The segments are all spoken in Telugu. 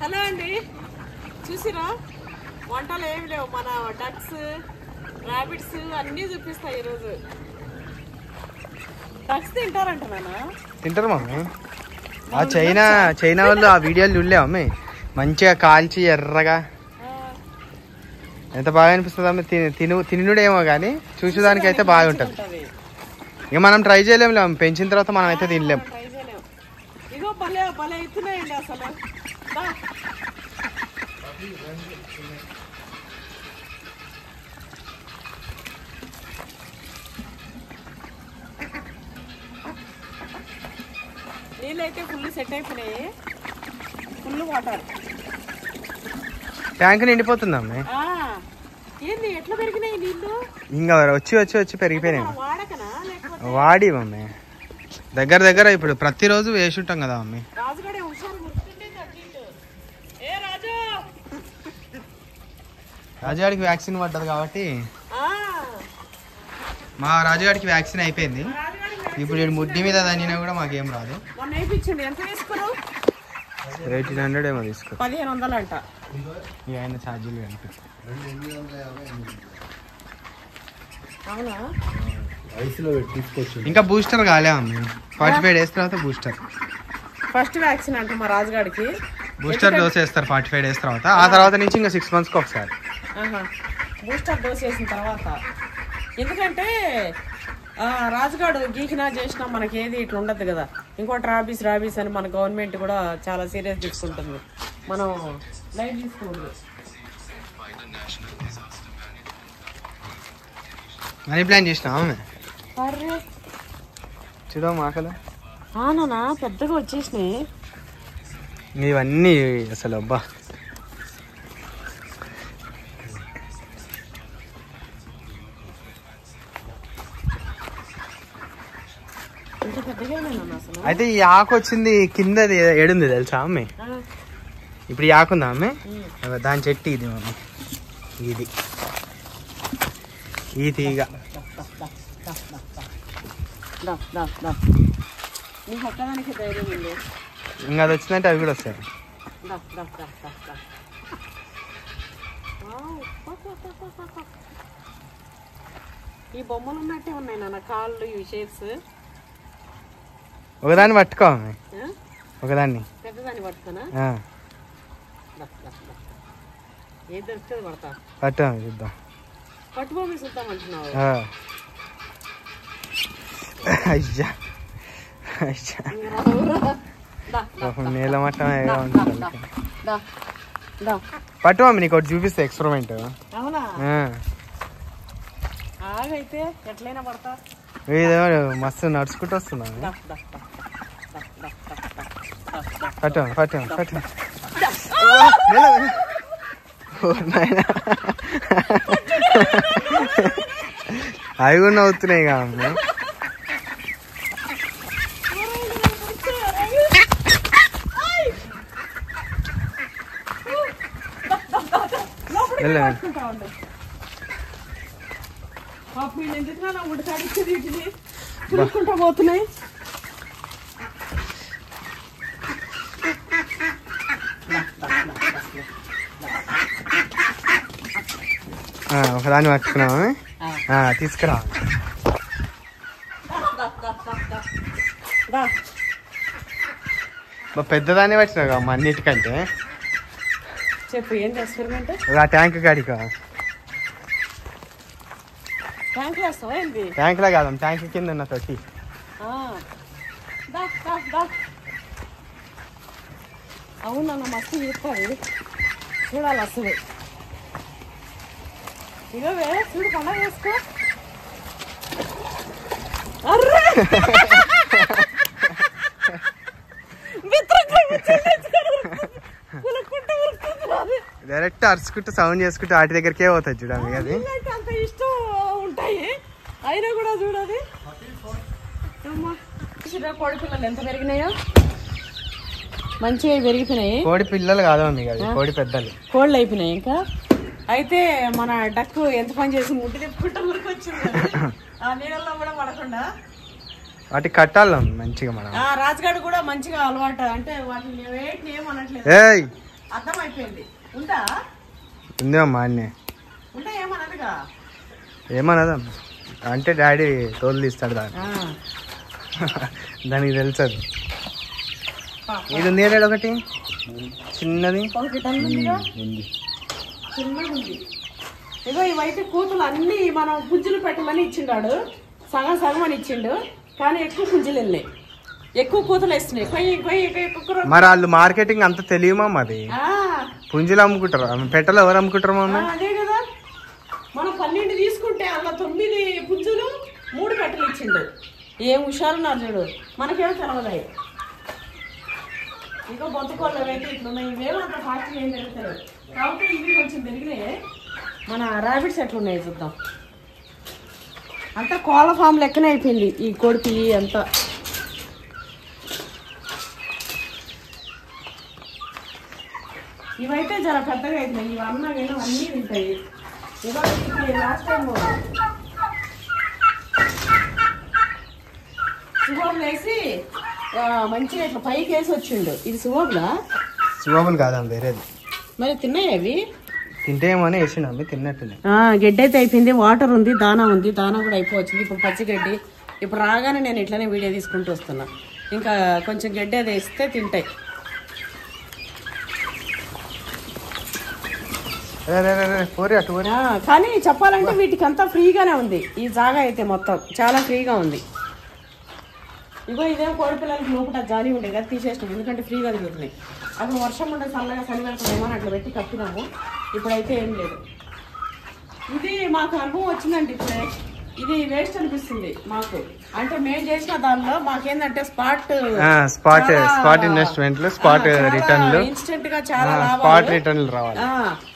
హలో అండి, చూసిరా వంటలు ఏమి లేవు, మన డక్స్ రాబిట్స్ అన్నీ చూపిస్తాయి ఈరోజు. డక్స్ తింటారంట నాన్న. తింటారు మమ్మీ. ఆ చైనా వాళ్ళు ఆ వీడియోలు చూడలే మమ్మీ, మంచిగా కాల్చి ఎర్రగా ఎంత బాగా అనిపిస్తుంది అమ్మ. తినుడేమో కానీ చూసేదానికి అయితే బాగుంటుంది. ఇక మనం ట్రై చేయలేము, పెంచిన తర్వాత మనం అయితే తినలేము. ఇగో భలే భలే ఎత్తున్నాయండి అసలు. నీళ్ళు అయితే ఫుల్ సెట్ అయిపోయినాయి, ఫుల్ వాటర్. ట్యాంక్ నిండిపోతుంది అమ్మే. ఏంది ఎట్లా పెరిగినాయి నీళ్ళు? ఇంకా వచ్చి పెరిగిపోయినాయి. వాడకనా లేకపోతే వాడి మమ్మీ దగ్గర ఇప్పుడు ప్రతిరోజు వేసి ఉంటాం కదా మమ్మీ. రాజుగాడే హుషారు గుర్తుండే. ఏ రాజు, రాజుగాడికి వ్యాక్సిన్ పడ్డది కాబట్టి మా రాజుగాడికి వ్యాక్సిన్ అయిపోయింది. ఇప్పుడు వీడు ముడ్డి మీద దానినా కూడా మాకేం రాదు. మొన్న వేయించండి. ఎంత తీసుకున్నావు? 1800 ఏమో తీసుకో. 1500 అంట. ఇక ఆయన ఛార్జీలు కనుక. అవునా? ఇంకా బూస్టర్ కాలే అమ్మ. 45 days తర్వాత బూస్టర్. ఫస్ట్ వ్యాక్సిన్ అంట మా రాజుగాడికి. బూస్టర్ డోస్ వేస్తారు 45 days తర్వాత. ఆ తర్వాత నుంచి ఇంకా 6 monthsకి ఒకసారి బూస్టర్ డోస్ వేసిన తర్వాత. ఎందుకంటే రాజుగాడు గీకినా చేసినా మనకి ఏది ఇట్లా ఉండదు కదా. ఇంకోటి రాబీస్ అని మన గవర్నమెంట్ కూడా చాలా సీరియస్ తీసుకుంటుంది. మనం లైట్ తీసుకోండి. మనీ ప్లాన్ చేసినా చూడ మాకలు నానా పెద్దగా వచ్చేసినాయి ఇవన్నీ అసలు. అబ్బా అయితే ఈ ఆకు వచ్చింది కింద ఏడుంది తెలుసా అమ్మే? ఇప్పుడు ఈ ఆకుందా అమ్మే? దాని చెట్టు ఇది మమ్మీ. ఇది ఈ తీగ. ఇంకా అది వచ్చిందంటే అవి కూడా వస్తాయి. ఈ బొమ్మలు ఉన్నట్టే ఉన్నాయి నాన్న, కాళ్ళు ఇవి షేప్స్. ఒకదాన్ని పట్టుకో అమ్మాయి, ఒకదాన్ని పెద్దదాన్ని పట్టుకోనా? ఏది దొరుకుతుంది పడతా. పట్టు చూద్దాం. పట్టుకోమి చూద్దాం అంటున్నావు. అయ్యా నేల మట్టం పట్టు మమ్మీ, నీకు ఒకటి చూపిస్తే ఎక్స్పెరిమెంట్. అవునా? ఆగైతే ఎట్లయినా పడతా. మస్తు నడుచుకుంటూ వస్తున్నా. పట్టు అవి కూడా అవుతున్నాయి కదా అమ్మ. పోతున్నాయి. ఒకదాన్ని పట్టుకున్నాము, తీసుకురా. పెద్దదాన్ని పట్టినావు కదా అమ్మ అన్నిటికంటే. చెప్పు ఏంటి ఎక్స్పెరిమెంట్? ఆ ట్యాంక్ కాడికా. ట్యాంక్ లా కాదు, ట్యాంక్ కింద ఉన్న తొట్టి. అవునన్న మస్తు చూస్తుంది, చూడాలి అసలు. ఇగోవే చూడు, పండగ వేసుకో. డైరెక్ట్ అరుచుకుంటూ సౌండ్ చేసుకుంటూ వాటి దగ్గరకే పోతుంది చూడండి. అది అంత ఇష్టం ఉంటాయి అయినా కూడా చూడాలి. కోడి పిల్లలు ఎంత పెరిగినాయో, మంచిగా పెరిగిపోయినాయి. కోడి పిల్లలు కాదు అండి, కోడి పెద్దలు. కోళ్ళు అయిపోయినాయి ఇంకా. అయితే మన డక్కు ఎంత పని చేసి ముట్టి తిప్పుకుంటూ ఊరికొచ్చింది. ఆ నీళ్ళల్లో కూడా పడకుండా వాటికి కట్టాలి మంచిగా. మనం రాజుగాడు కూడా మంచిగా అలవాటు, అంటే వాటిని వేటిని ఏమనట్లేదు. అర్థమైపోయింది. ఉంటా ఉందేమ్మా అన్నీ ఉంటా ఏమన్నదిగా ఏమన్నదమ్మా అంటే డాడీ తోలు తీస్తాడు దాన్ని దానికి తెలుసు అది. ఇది ఉంది ఏడాడు ఒకటి చిన్నది చిన్నది ఉంది. ఇగో ఇవైతే కూతులు అన్ని మనం పుంజులు పెట్టమని ఇచ్చిండాడు, సగం సగం అని ఇచ్చిండు. కానీ ఎక్కువ పుంజులు వెళ్ళినాయి, ఎక్కువ కూతులు వేస్తున్నాయి. మరి వాళ్ళు మార్కెటింగ్ అంత తెలియమా మరి పుంజులు అమ్ముకుంటారు పెట్టలు ఎవరు అమ్ముకుంటారు మమ్మీ? అదే కదా, మనం 12 తీసుకుంటే అలా 9 పుంజులు 3 పెట్టలు ఇచ్చిండు. ఏం హుషారున్నారు చూడు, మనకేమో తెలవదాయి. ఇంకా బొత్తుకోళ్ళు అయితే ఇట్లున్నాయి, ఇవేమో అంత ఫాస్ట్గా ఏం పెరుగుతాయి కాబట్టి ఇవి కొంచెం పెరిగినాయి. మన ర్యాబిట్స్ ఎట్లున్నాయి చూద్దాం. అంతా కోళ్ళ ఫామ్ లెక్కనే అయిపోయింది ఈ కొడుకు అంతా. ఇవైతే జర పెద్దగా అవుతున్నాయి, ఇవి అన్నా కానీ అన్నీ ఉంటాయి. ఏదో లాస్ట్ టైం సుగోబులు వేసి మంచిగా ఇట్లా పైకి వేసి వచ్చిండు. ఇది సుగోబులా? సుగోబులు కాదమ్మ వేరేది. మరి తిన్నాయి అవి? తింటేమో అని వేసిండు అమ్మ తిన్నట్టునే. గడ్డి అయితే అయిపోయింది, వాటర్ ఉంది, దానా ఉంది, దానా కూడా అయిపోవచ్చింది. ఇప్పుడు పచ్చిగడ్డి ఇప్పుడు రాగానే నేను ఇట్లనే వీడియో తీసుకుంటూ వస్తున్నా. ఇంకా కొంచెం గడ్డి అది వేస్తే తింటాయి. కానీ చెప్పాలంటే వీటికి అంతా ఫ్రీగానే ఉంది. ఈ జాగా అయితే మొత్తం చాలా ఫ్రీగా ఉంది. ఇగో ఇదేమో కోడి పిల్లలకి లోపల జాలి ఉండే కదా తీసేసినాం, ఎందుకంటే ఫ్రీగా తిరుగుతున్నాయి. అప్పుడు వర్షం ఉండే చల్లగా చలి వెళ్తుందేమో అని అట్లా పెట్టి కప్పినాము. ఇప్పుడైతే ఏం లేదు. ఇది మాకు అనుభవం వచ్చిందండి. ఇప్పుడే ఇది వేస్ట్ అనిపిస్తుంది మాకు. అంటే మేము చేసిన దానిలో మాకేందంటే స్పాట్ ఇన్వెస్ట్మెంట్ ఇన్స్టెంట్ గా చాలా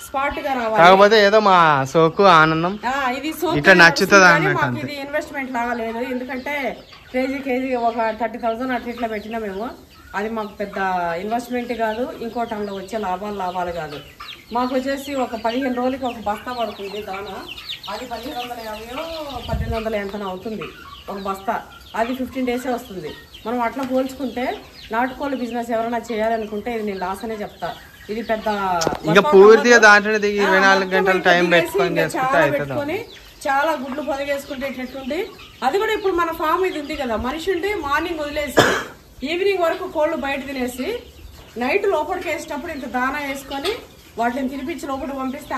స్పాట్ గా రావాలి. కాకపోతే ఏదో మా సోకు ఆనందం ఇది ఇట్లా నచ్చుతుంది మాకు. ఇది ఇన్వెస్ట్మెంట్ లాగా లేదు, ఎందుకంటే కేజీ ఒక 30,000 అట్లా ఇట్లా పెట్టినా మేము. అది మాకు పెద్ద ఇన్వెస్ట్మెంట్ కాదు, ఇంకో టైంలో వచ్చే లాభాలు కాదు. మాకు వచ్చేసి ఒక 15 రోజులకి ఒక బస్తా పడుతుంది దానా. అది 1,550 1,800 ఎంత అవుతుంది ఒక బస్తా. అది 15 డేసే వస్తుంది. మనం అట్లా పోల్చుకుంటే నాటుకోళ్ళ బిజినెస్ ఎవరైనా చేయాలనుకుంటే ఇది నేను లాస్ అనే చెప్తా. ఇది పెద్ద పూర్తిగా దాంట్లో 24 గంటలు టైం పెట్టుకొని చాలా గుడ్లు పొదగేసుకుంటే ఇట్లట్టుండి. అది కూడా ఇప్పుడు మన ఫామ్ ఇది ఉంది కదా, మనిషి ఉంటే మార్నింగ్ వదిలేసి ఈవినింగ్ వరకు కోళ్ళు బయట తినేసి నైట్ లోపలికి వేసేటప్పుడు ఇంత దానా వేసుకొని వాటిని తినిపించి లోపల పంపిస్తే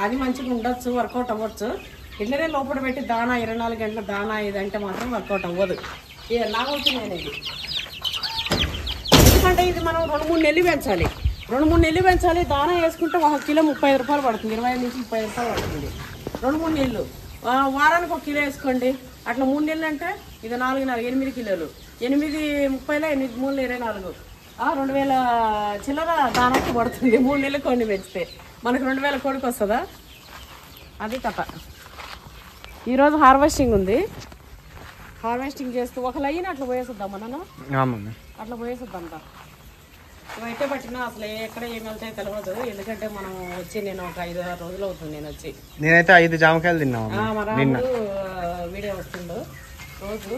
అది మంచిగా ఉండొచ్చు, వర్కౌట్ అవ్వచ్చు. ఇట్లనే లోపల పెట్టి దానా 24 గంటల దానా ఇదంటే మాత్రం వర్కౌట్ అవ్వదు. నాగవుతుంది అనేది. ఎందుకంటే ఇది మనం 2-3 నెలలు పెంచాలి. 2-3 నెలలు పెంచాలి. దానా వేసుకుంటే 1 కిలో 35 రూపాయలు పడుతుంది, 25 నుంచి 30 రూపాయలు పడుతుంది. 2-3 నెలలు వారానికి 1 కిలో వేసుకోండి. అట్లా 3 నెలలు అంటే ఇది 8 కిలోలు. 8 30లో 8 3 24 2,000 చిల్లర దానాకి పడుతుంది. 3 నెలలు కొన్ని పెంచితే మనకు 2,000 కోడికి వస్తుందా? అది కథ. ఈరోజు హార్వెస్టింగ్ ఉంది. హార్వెస్టింగ్ చేస్తూ ఒక లైన్ అట్లా పోయేసిద్దాం మనం. అట్లా పోయేసిద్దాం. ఇవైతే పట్టినా అసలు ఎక్కడ ఏమి వెళ్తాయో తెలియదు. ఎందుకంటే మనం వచ్చి నేను ఒక 5-6 రోజులు అవుతుంది నేను వచ్చి. నేనైతే 5 జామకాయలు తిన్నా. మా రాముడు వీడియో వస్తుండు రోజు.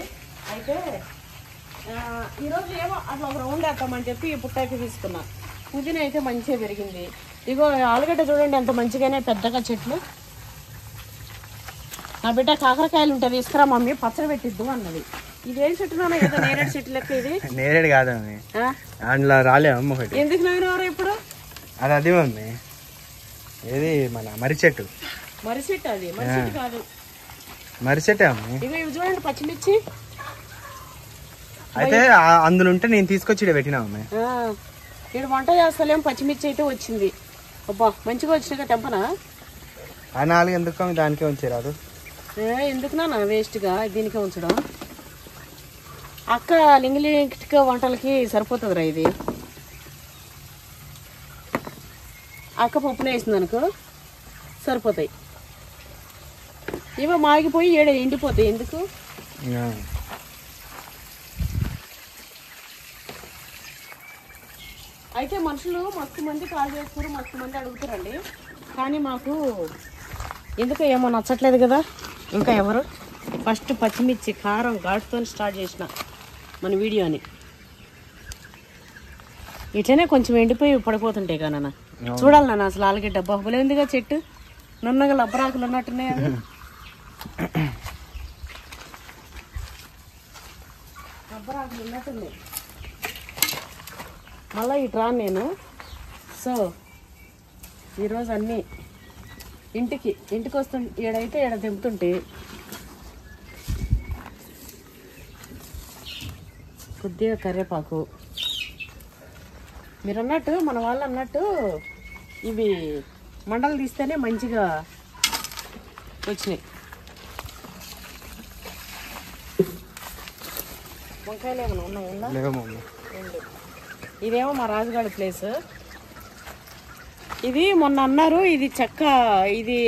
అయితే ఈరోజు ఏమో అట్లా ఒక రౌండ్ వేస్తామని చెప్పి ఈ పుట్టైతే తీసుకున్నా. పుదీనా అయితే మంచిగా పెరిగింది. ఇగో ఆలుగడ్డ చూడండి ఎంత మంచిగానే పెద్దగా చెట్లు. నా బిడ్డ కాకరకాయలు ఉంటాయి తీసుకురా మమ్మీ పచ్చడి పెట్టిద్దు అన్నది. ఇదేం చెట్టునా? ఏదో నేరేడు చెట్టు లెక్క. ఇది నేరేడు కాదు అందులో రాలే అమ్మ. ఎందుకు నవ్వినవారు ఇప్పుడు? అది మమ్మీ ఏది మన మర్రి చెట్టు. మర్రి చెట్టు? అది మర్రి చెట్టు కాదు, మర్రి చెట్టే అమ్మ. ఇవి చూడండి పచ్చిమిర్చి. అయితే అందులో ఉంటే నేను తీసుకొచ్చి పెట్టినా అమ్మ. ఇక్కడ వంట చేస్తలేం. పచ్చిమిర్చి అయితే వచ్చింది. అబ్బా మంచిగా వచ్చినాక తెంపనా? ఆ 4 ఎందుకు దానికే ఉంచేరాదు. ఎందుకునా వేస్ట్గా దీనికే ఉంచడం. అక్క లింగిలింగ్ వంటలకి సరిపోతుందిరా ఇది. అక్క పప్పునే వేసింది అనుకో సరిపోతాయి. ఇవో మాగిపోయి ఎండిపోతాయి. ఎందుకు? అయితే మనుషులు మస్తు మంది కాల్ చేస్తారు, మస్తు మంది అడుగుతారండి. కానీ మాకు ఎందుకు ఏమో నచ్చట్లేదు కదా. ఇంకా ఎవరు ఫస్ట్ పచ్చిమిర్చి కారం ఘాటుతో స్టార్ట్ చేసిన మన వీడియోని. ఇట్లనే కొంచెం ఎండిపోయి పడిపోతుంటాయి కదా నాన్న. చూడాలి నాన్న అసలు ఆలుగడ్డ బహులేందిగా చెట్టు నున్నగా లబ్బరాకులు ఉన్నట్టున్నాయి అవి. లబ్బరాకులు ఉన్నట్టున్నాయి. మళ్ళీ ఇటు రాను నేను. సో ఈరోజు అన్నీ ఇంటికి ఈడైతే ఈడ తెంపుతుంటే కొద్దిగా కరివేపాకు. మీరు అన్నట్టు మన వాళ్ళు అన్నట్టు ఇవి మండలు తీస్తేనే మంచిగా వచ్చినాయి. వంకాయలు ఏమైనా ఉన్నాయా? ఇదేమో మా రాజుగాడి ప్లేస్. ఇది మొన్న అన్నారు ఇది చెక్క, ఇది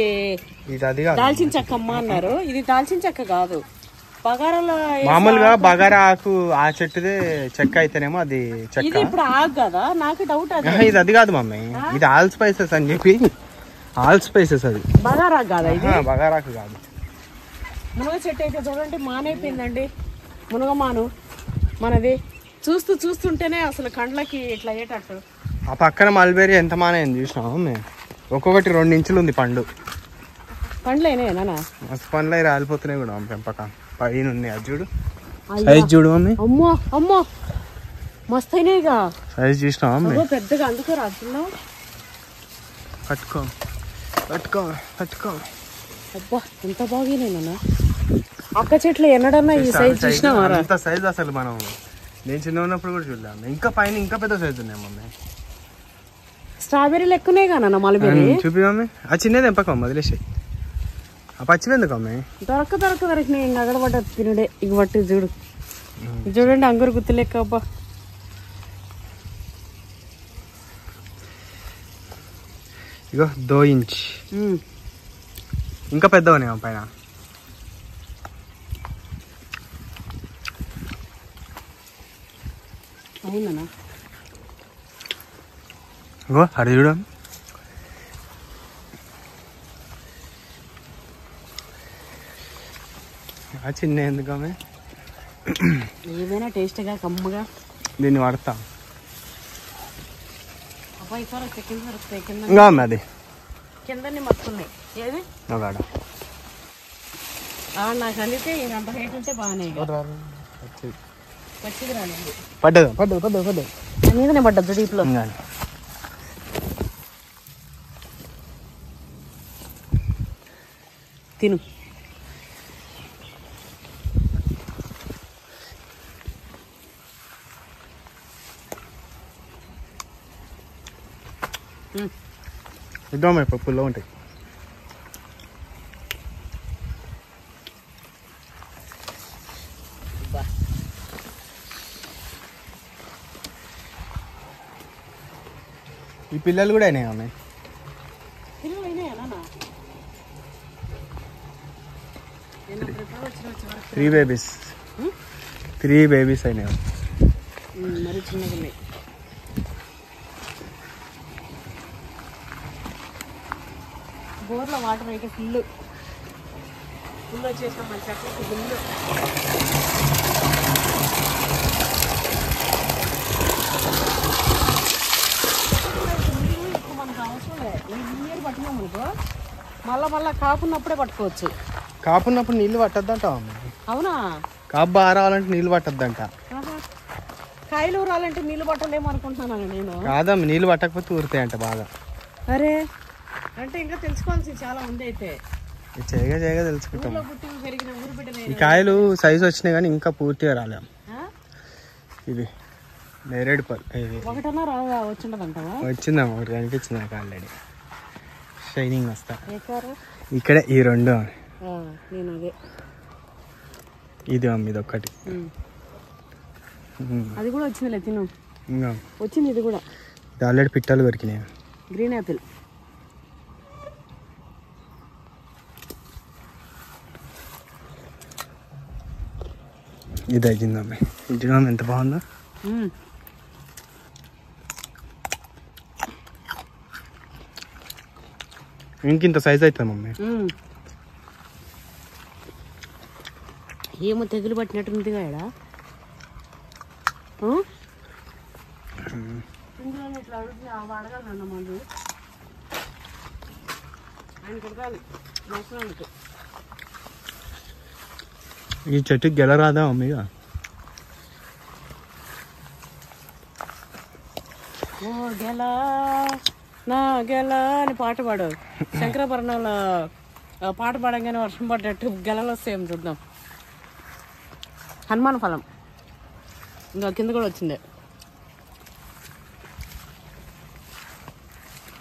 దాల్చిన చెక్క అమ్మ అన్నారు. ఇది దాల్చిన చెక్క కాదు, బగారాలో మామూలుగా బగారా ఆకు ఆ చెట్టుదే చెక్క అయితేనేమో అది చెక్క. ఇది ఇప్పుడు ఆకు కదా, నాకు డౌట్. ఇది అది కాదు మమ్మీ, ఇది ఆల్ స్పైసెస్ అని చెప్పి ఆల్ స్పైసెస్. అది బగారా కాదా? ఇది బగారాకు కాదు. మునగ చెట్టు అయితే చూడండి మానైపోయిందండి. మునగమాను మనది చూస్తుంటేనే అసలు కండ్లకి ఇట్లా అయ్యేటట్టు. ఆ పక్కన మల్బేరీ ఎంత మానైంది చూసినాము మేము. ఒక్కొక్కటి 2 ఇంచులు ఉంది పండు. పండ్లు అయినాయేనా? మస్తు పండ్లు అవి రాలిపోతున్నాయి కూడా పెంపకం పైన ఉంది. అది చూడు సైజ్ చూడు మమ్మీ. అమ్మో అమ్మో మస్తు అయినాయిగా. సైజ్ చూసినావా మమ్మీ? పెద్దగా అందుకు రాస్తున్నావు. పట్టుకో. అబ్బా ఎంత బాగినాయినా. అక్క చెట్లు ఎన్నడన్నా ఈ సైజ్ చూసినావా? అంత సైజ్ అసలు మనం నేను చిన్న ఉన్నప్పుడు కూడా చూడలేము. ఇంకా పైన ఇంకా పెద్ద సైజ్ ఉన్నాయి మమ్మీ. స్ట్రాబెర్రీలు ఎక్కువనే కానా మల్బెర్రీ? చూపి మమ్మీ. ఆ చిన్నది ఎంపకం వదిలేసి ఆ పచ్చివి ఎందుకు అమ్మాయి? దొరికినాయి. ఇంకా అగడబడ్డ తినుడే. ఇక పట్టి చూడు, చూడండి అంగూరు గుత్తి లెక్క. అబ్బా ఇగో 2 ఇంచ్ ఇంకా పెద్దవనే పైన. అవునా? ఇగో అది చూడ. చిన్న ఎందుకమ్మే? ఏదైనా టేస్ట్గా కమ్మగా దీన్ని వాడతా. అబ్బాయి ఇంకా అమ్మ అది కిందన్ని మస్తున్నాయి. ఏది నాకు అందితే ఇంకంత హైట్ ఉంటే బాగానే. పచ్చిది రాలేదు. పడ్డదు మీదనే పడ్డదు డీప్లో. తిను. ఇద్దాం పప్పుల్లో ఉంటాయి. ఈ పిల్లలు కూడా అయినాయి అమ్మాయి. 3 బేబీస్ అయినాయి. మరి చిన్నగా ఉన్నాయి. బోర్లో వాటర్ అయితే ఫుల్ వచ్చేసాం మన చెట్లకి. ఫుల్ ఇప్పుడు మనకు అవసరం లేదు. ఈ నీరు పట్టినాం అనుకో మళ్ళా కాపున్నప్పుడే పట్టుకోవచ్చు. కాపున్నప్పుడు నీళ్ళు పట్టద్దంట. అవునా? కాపు బాగా రావాలంటే నీళ్ళు పట్టద్దంట. కాయలు ఊరాలంటే నీళ్ళు పట్టలేము అనుకుంటున్నాను నేను. కాదమ్మ, నీళ్ళు పట్టకపోతే ఊరుతాయంట బాగా. అరే అంటే ఇంకా తెలుసుకోవాల్సింది చాలా ఉంది. అయితే చేయగా తెలుసుకుంటాం. పెరిగిన ఊరు బిడ్డ. ఈ కాయలు సైజు వచ్చినాయి కానీ ఇంకా పూర్తిగా రాలేము. ఇది నేరేడు పళ్ళు. ఇది ఒకటన్నా రాగా వచ్చిండదంటావా? వచ్చిందమ్మా, ఒకటి కనిపించింది నాకు ఆల్రెడీ. షైనింగ్ వస్తా ఇక్కడే ఈ 2. నేను అదే ఇది అమ్మ, ఇది ఒక్కటి. అది కూడా వచ్చిందిలే, తిను. ఇంకా వచ్చింది ఇది కూడా. ఇది ఆల్రెడీ పిట్టలు కొరికినాయి. Green Apple. ఇది అయిందమ్మ. ఇంటిలో ఎంత బాగుందో. ఇంకింత సైజ్ అవుతుంది మమ్మీ. ఏమో తెగులు పట్టినట్టుందిగా. అడగాలన్న మందు ఆయన కుడతాలి అవసరానికి. ఈ చెట్టుకి గెలరాదా మమ్మీగా? ఓ గెల నా గెల అని పాట పాడు. శంకరాభరణంలో పాట పాడంగానే వర్షం పడ్డట్టు గెలలు వస్తాయేమో చూద్దాం. హనుమాన్ ఫలం ఇంకా కింద కూడా వచ్చింది.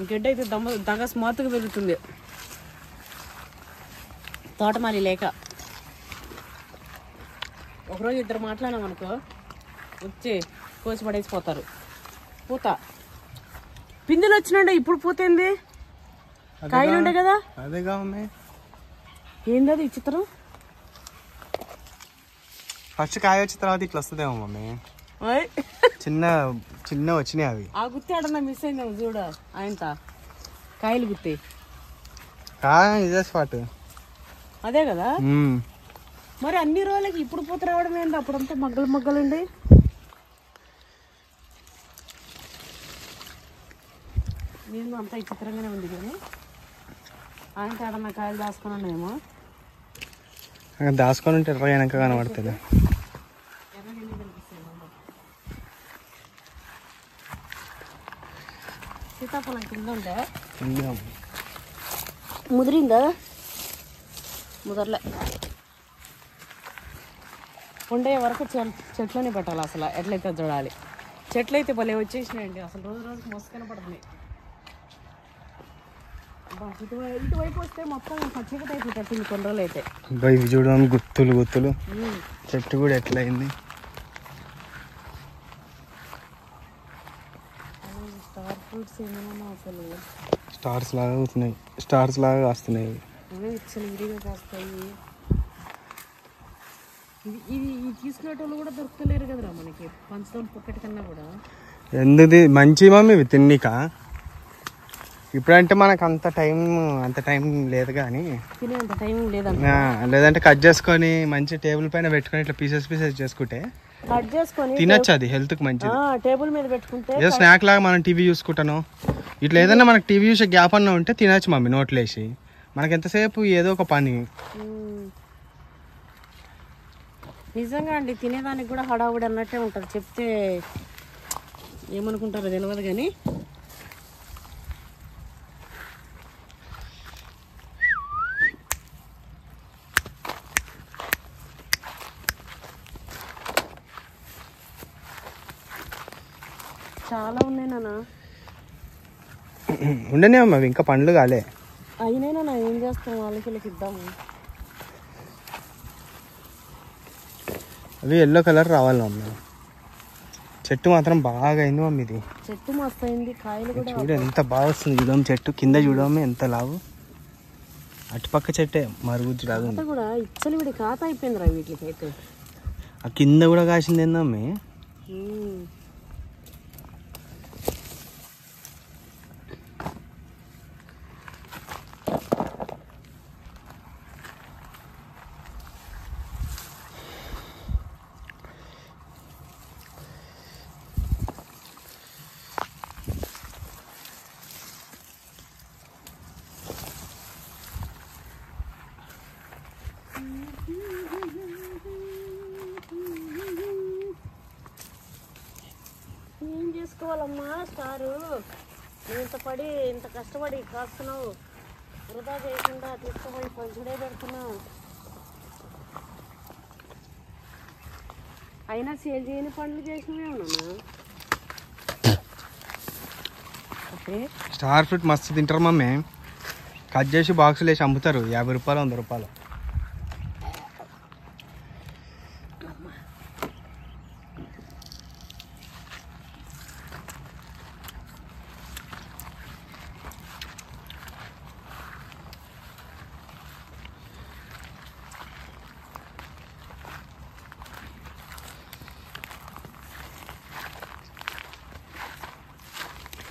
గడ్డ అయితే దగ స్మార్ట్గా పెరుగుతుంది తోటమాలి లేక. ఒకరోజు ఇద్దరు మాట్లాడాం అనుకో వచ్చి కోసి పడేసిపోతారు. పూత పిందెలు వచ్చినాడే ఇప్పుడు పూతేంది? కాయలు ఉండే కదా. అదేగా మమ్మీ. ఏంది అది చిత్రం? ఫస్ట్ కాయ వచ్చిన తర్వాత ఇట్లా వస్తుందేమో మమ్మీ. చిన్న చిన్న వచ్చినాయి అవి. ఆ గుత్తి ఆడన్నా మిస్ అయిందేమో చూడ. ఆయనత కాయలు గుత్తి ఇదే స్పాట్. అదే కదా. మరి అన్ని రోజులకి ఇప్పుడు పూత రావడం ఏంది? అప్పుడంతా మగ్గలు మగ్గలుండి. నేను అంతా చిత్రంగానే ఉంది కానీ ఆయన ఆడన్నా కాయలు దాచుకున్నానేమో. దాచుకొని ఉంటే ఎర్ర వెనక కనబడుతుంది. సీతాఫలం కింద ఉండే ముదిరిందా? ముదరలే. ఉండే వరకు చెట్లోనే పెట్టాలి. అసలు ఎట్లయితే చూడాలి. చెట్లు అయితే భలే వచ్చేసినాయండి. అసలు రోజు రోజుకి మస్తు పడుతున్నాయి. ఇటువైపు వస్తే మొత్తం చీకటి అయిపోతుంది కొన్ని రోజులు అయితే. ఇవి చూడడం గుత్తులు గుత్తులు. చెట్టు కూడా ఎట్లా అయింది. స్టార్ ఫ్రూట్స్ ఏమైనా అసలు స్టార్స్ లాగా అవుతున్నాయి. స్టార్స్ లాగా కాస్తున్నాయి. అసలు విడిగా కాస్తాయి. ఇది తీసుకునేటోళ్ళు కూడా దొరుకుతలేరు కదరా మనకి. పంచదార పొక్కటి కన్నా కూడా ఎందుది మంచి మమ్మీ ఇవి తిన్నిక. ఇప్పుడంటే మనకు అంత టైం లేదు కానీ తినే అంత టైం లేదంట. లేదంటే కట్ చేసుకొని మంచి టేబుల్ పైన పెట్టుకొని ఇట్లా పీసెస్ చేసుకుంటే కట్ చేసుకొని తినొచ్చు. అది హెల్త్ కి మంచిది. టేబుల్ మీద పెట్టుకుంటే ఏదో స్నాక్ లాగా మనం టీవీ చూసుకుంటాను. ఇట్లా ఏదైనా మనకు టీవీ చూసే గ్యాప్ అన్న ఉంటే తినొచ్చు మమ్మీ నోట్లో వేసి. మనకి ఎంతసేపు ఏదో ఒక పని. నిజంగా అండి తినేదానికి కూడా హడావుడి అన్నట్టే ఉంటుంది. చెప్తే ఏమనుకుంటారో తెలియదు కానీ చాలా ఉన్నాయి నాన్న. ఉండనే అమ్మా ఇంకా పండ్లు కాలే. అయినా నా ఏం చేస్తాం వాళ్ళకి ఇద్దాము. అవి ఎల్లో కలర్ రావాలి మమ్మీ. చెట్టు మాత్రం బాగా అయింది మమ్మీ. ఇది చెట్టు మస్తు అయింది. కాయలు కూడా చూడు ఎంత బాగా వస్తుంది. చూడడం చెట్టు కింద చూడమే ఎంత లావు. అటుపక్క చెట్టే మరుగుజ్జు లాగా కూడా ఇచ్చలు విడి ఖాత అయిపోయిందిరా వీటికి అయితే. ఆ కింద కూడా కాసింది ఏందమ్మే. ఏం చేసుకోవాలమ్మా స్టారు? ఇంత కష్టపడి కాస్తున్నావు. వృధా చేయకుండా తీసుకుపోయి పంచుడే పెడుతున్నావు. అయినా సేల్ చేయని పండ్లు చేసినవేమన్నా. స్టార్ ఫ్రూట్ మస్తు తింటారు మమ్మీ. కట్ చేసి బాక్సులు వేసి అమ్ముతారు. 50 రూపాయలు 100 రూపాయలు.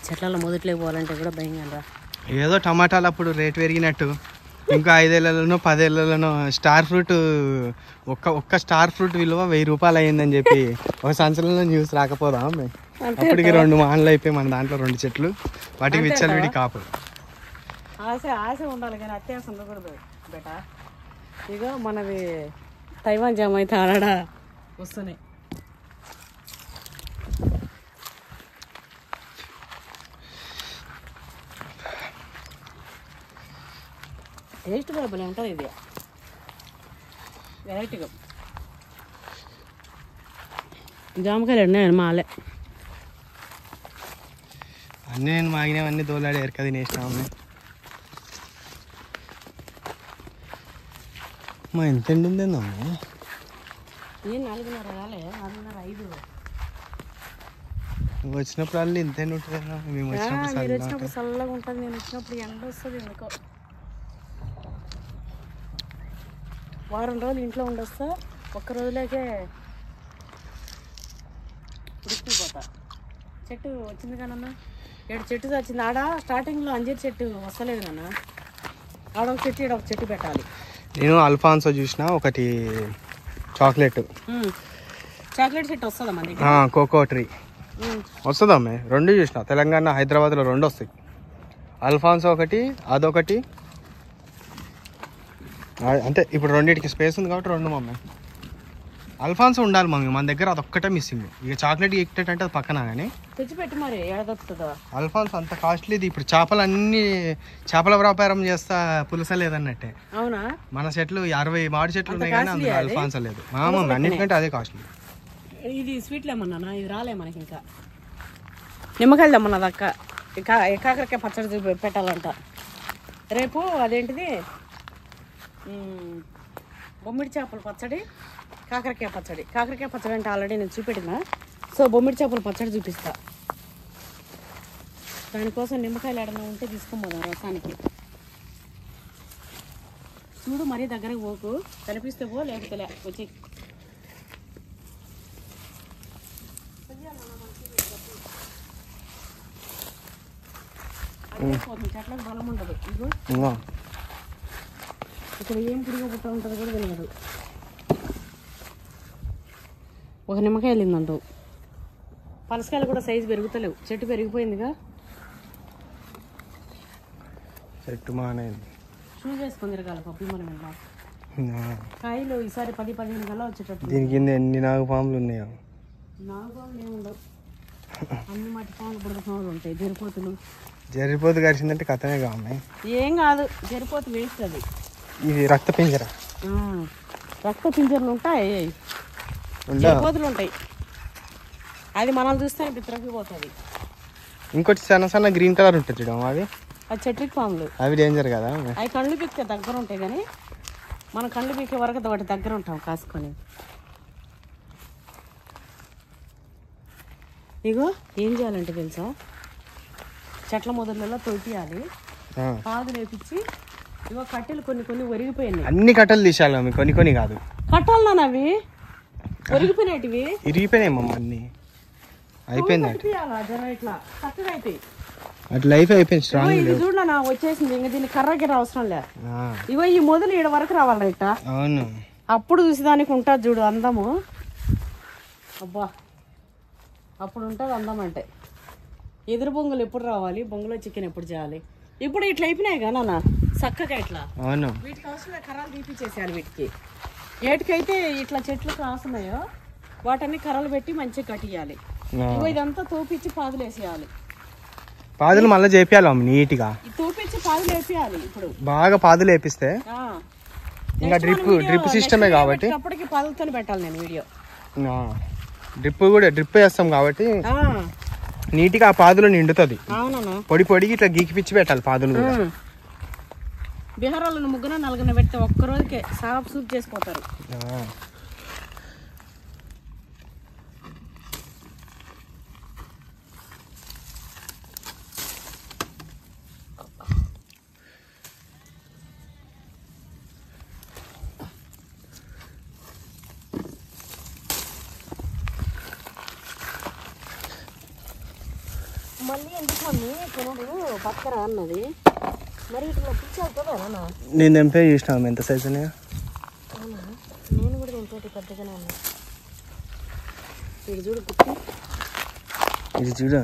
చెట్లలో మొదట్లో పోవాలంటే కూడా భయంగా రా. ఏదో టమాటాలు అప్పుడు రేటు పెరిగినట్టు ఇంకో 5 ఏళ్లలోనో 10 ఏళ్లలోనో స్టార్ ఫ్రూట్ ఒక్క స్టార్ ఫ్రూట్ విలువ 1000 రూపాయలు అయ్యిందని చెప్పి ఒక సంవత్సరంలో న్యూస్ రాకపోదా అప్పటికి 2 మాన్లు అయిపోయి మన దాంట్లో 2 చెట్లు వాటికి విచ్చలవిడి కాపు. ఆశ ఉండాలి కానీ అత్యాశ ఉండకూడదు బేటా. ఇగో మనది తైవాన్ జామ్ అయితే ఆడ వస్తున్నాయి. టేస్ట్ కూడా భలే ఉంటుంది. ఇది వెరైటీగా జామకాయలు ఉన్నాయి మాలే అన్నీ నేను మాగినవన్నీ దోలాడి ఎరక తినేసినాము. మా ఎంత ఎండిందమ్మా? నేను 4:30 కాలే 4:30 5. నువ్వు వచ్చినప్పుడు అల్లు ఇంత ఎండ ఉంటుంది. మేము మీరు వచ్చినప్పుడు చల్లగా ఉంటుంది, నేను వచ్చినప్పుడు ఎండ వస్తుంది. ఎందుకో వారం రోజులు ఇంట్లో ఉండొస్తా, ఒక్క రోజులేకే ఉడికిపోతా. చెట్టు వచ్చింది కానన్నా, 7 చెట్టు వచ్చింది. ఆడ స్టార్టింగ్లో అంజీర్ చెట్టు వస్తలేదు నాన్న. ఆడొక చెట్టు ఈడ ఒక చెట్టు పెట్టాలి. నేను అల్ఫాన్సో చూసిన ఒకటి చాక్లెట్ చెట్టు వస్తుందా మన దగ్గర? Cocoa tree వస్తుందమ్మే. 2 చూసిన తెలంగాణ హైదరాబాద్లో 2 వస్తాయి. అల్ఫాన్సో ఒకటి, అదొకటి. అంటే ఇప్పుడు 2టికి స్పేస్ ఉంది కాబట్టి 2 మమ్మీ. అల్ఫాన్సో ఉండాలి మమ్మీ మన దగ్గర, అదొక్కటే మిస్సింగ్. ఇక చాక్లెట్ ఎక్టెట్ అంటే అది పక్కన కానీ తెచ్చిపెట్టి మరి ఏడదొస్తుందో. అల్ఫాన్సో అంత కాస్ట్లీది. ఇప్పుడు చేపల వ్యాపారం చేస్తా పులసలేదన్నట్టే. అవునా? మన చెట్లు 60 మామిడి చెట్లు ఉన్నాయి కానీ అందులో అల్ఫాన్సో లేదు. మమ్మీ అన్నిటికంటే అదే కాస్ట్లీ. ఇది స్వీట్లు ఏమన్నా ఇది రాలే మనకి. ఇంకా నిమ్మకాయలు తెమ్మన్నది అక్క. కాకరకాయ పచ్చడి పెట్టాలంట రేపు. అదేంటిది బొమ్మిడి చేపల పచ్చడి, కాకరకాయ పచ్చడి. కాకరకాయ పచ్చడి అంటే ఆల్రెడీ నేను చూపెట్టినా. సో బొమ్మిడి చేపల పచ్చడి చూపిస్తా. దానికోసం నిమ్మకాయలు ఏడన్నా ఉంటే తీసుకుపోదాం రసానికి. చూడు మరీ దగ్గరకు పోకు, కనిపిస్తే పో, లేకపోతే వచ్చి. చెట్లకు బలం ఉండదు. ఇగో ఇక్కడ ఏం పురుగు పుట్ట ఉంటుంది కూడా తెలియదు. ఒక నిమ్మకాయ వెళ్ళిందంటూ. పనసకాయలు కూడా సైజు పెరుగుతలేవు, చెట్టు పెరిగిపోయిందిగా. చెట్టు మానేది షూ చేసుకొని తిరగాలి పప్పు మనం వెళ్ళా. కాయలు ఈసారి 10-15 గల్లా వచ్చేటట్టు. దీని కింద ఎన్ని నాగుపాములు ఉన్నాయో. నాగుపాములు ఏముండవు, అన్ని మట్టి పాములు బుడద పాములు ఉంటాయి. జరిపోతు కరిచిందంటే కథనే కావాలి. ఏం కాదు, జరిపోతు వేస్ట్. అది ఇది రక్త పింజర. రక్త పింజర్లు ఉంటాయి, జరిపోతులు ఉంటాయి. అది మనం చూస్తే పిత్రకిపోతుంది. ఇంకోటి సన్న గ్రీన్ కలర్ ఉంటుంది చూడడం, అది చెట్టు పాములు. అవి డేంజర్ కదా. అవి కళ్ళు పీకే దగ్గర ఉంటాయి కానీ మన కళ్ళు పీకే వరకు వాటి దగ్గర ఉంటాం కాసుకొని. ఇగో ఏం చేయాలంటే తెలుసా, చెట్ల మొదలలో తొలిపియాలి, పాదు లేపించి. ఇగో కట్టెలు కొన్ని ఒరిగిపోయినాయి. అన్ని కట్టెలు తీసేయాలి, కొన్ని కాదు. కట్టాలి నాన్న, అవి ఒరిగిపోయినవి ఇరిగిపోయినాయి మమ్మ. అన్ని అయిపోయింది ఇట్లా చక్కగా అయిపోయి అట్లా లైఫ్ అయిపోయింది. స్ట్రాంగ్ చూడ నా వచ్చేసింది. ఇంకా దీన్ని కర్రకి అవసరం లేదు. ఇగో ఈ మొదలు ఈడ వరకు రావాలి రైట్. అవును, అప్పుడు చూసేదానికి ఉంటుంది చూడు అందము. అబ్బా అప్పుడు ఉంటుంది అందం. అంటే ఎదురు బొంగులు ఎప్పుడు రావాలి, బొంగులో చికెన్ ఎప్పుడు చేయాలి. ఇప్పుడు ఇట్లా అయిపోయినాయి కదా నాన్న చక్కగా. ఇట్లా అవును, వీటికి అవసరం కర్రలు తీపిచ్చేసేయాలి. వీటికి ఏటికైతే ఇట్లా చెట్లు కాస్తున్నాయో వాటన్ని కర్రలు పెట్టి మంచిగా కట్టియాలి. ఇగో ఇదంతా తోపిచ్చి పాదులు వేసేయాలి. పాదులు మళ్ళీ చేపియాలి నీట్గా. తోపిచ్చి పాదులు వేసేయాలి. ఇప్పుడు బాగా పాదులు వేపిస్తే ఇంకా డ్రిప్ సిస్టమే కాబట్టి అప్పటికి పాదులతో పెట్టాలి నేను వీడియో. డ్రిప్ వేస్తాం కాబట్టి నీట్గా ఆ పాదులు నిండుతుంది. పొడికి ఇట్లా గీకిపిచ్చి పెట్టాలి పాదులు. బీహార్ వాళ్ళని 3-4 పెడితే ఒక్క రోజుకే సాఫ్ సూప్ చేసిపోతారు. మళ్ళీ ఎందుకు మమ్మీ కొనుడు పక్కన అన్నది. మరి ఇట్లా పిచ్చి అవుతుందా నాన్న? నేను తెంపే చూసినాము ఎంత సైజు ఉన్నాయో. అవునా, నేను కూడా తెంపేటి పెద్దగానే ఉన్నా. ఇది చూడు గుర్తి, ఇది చూడ.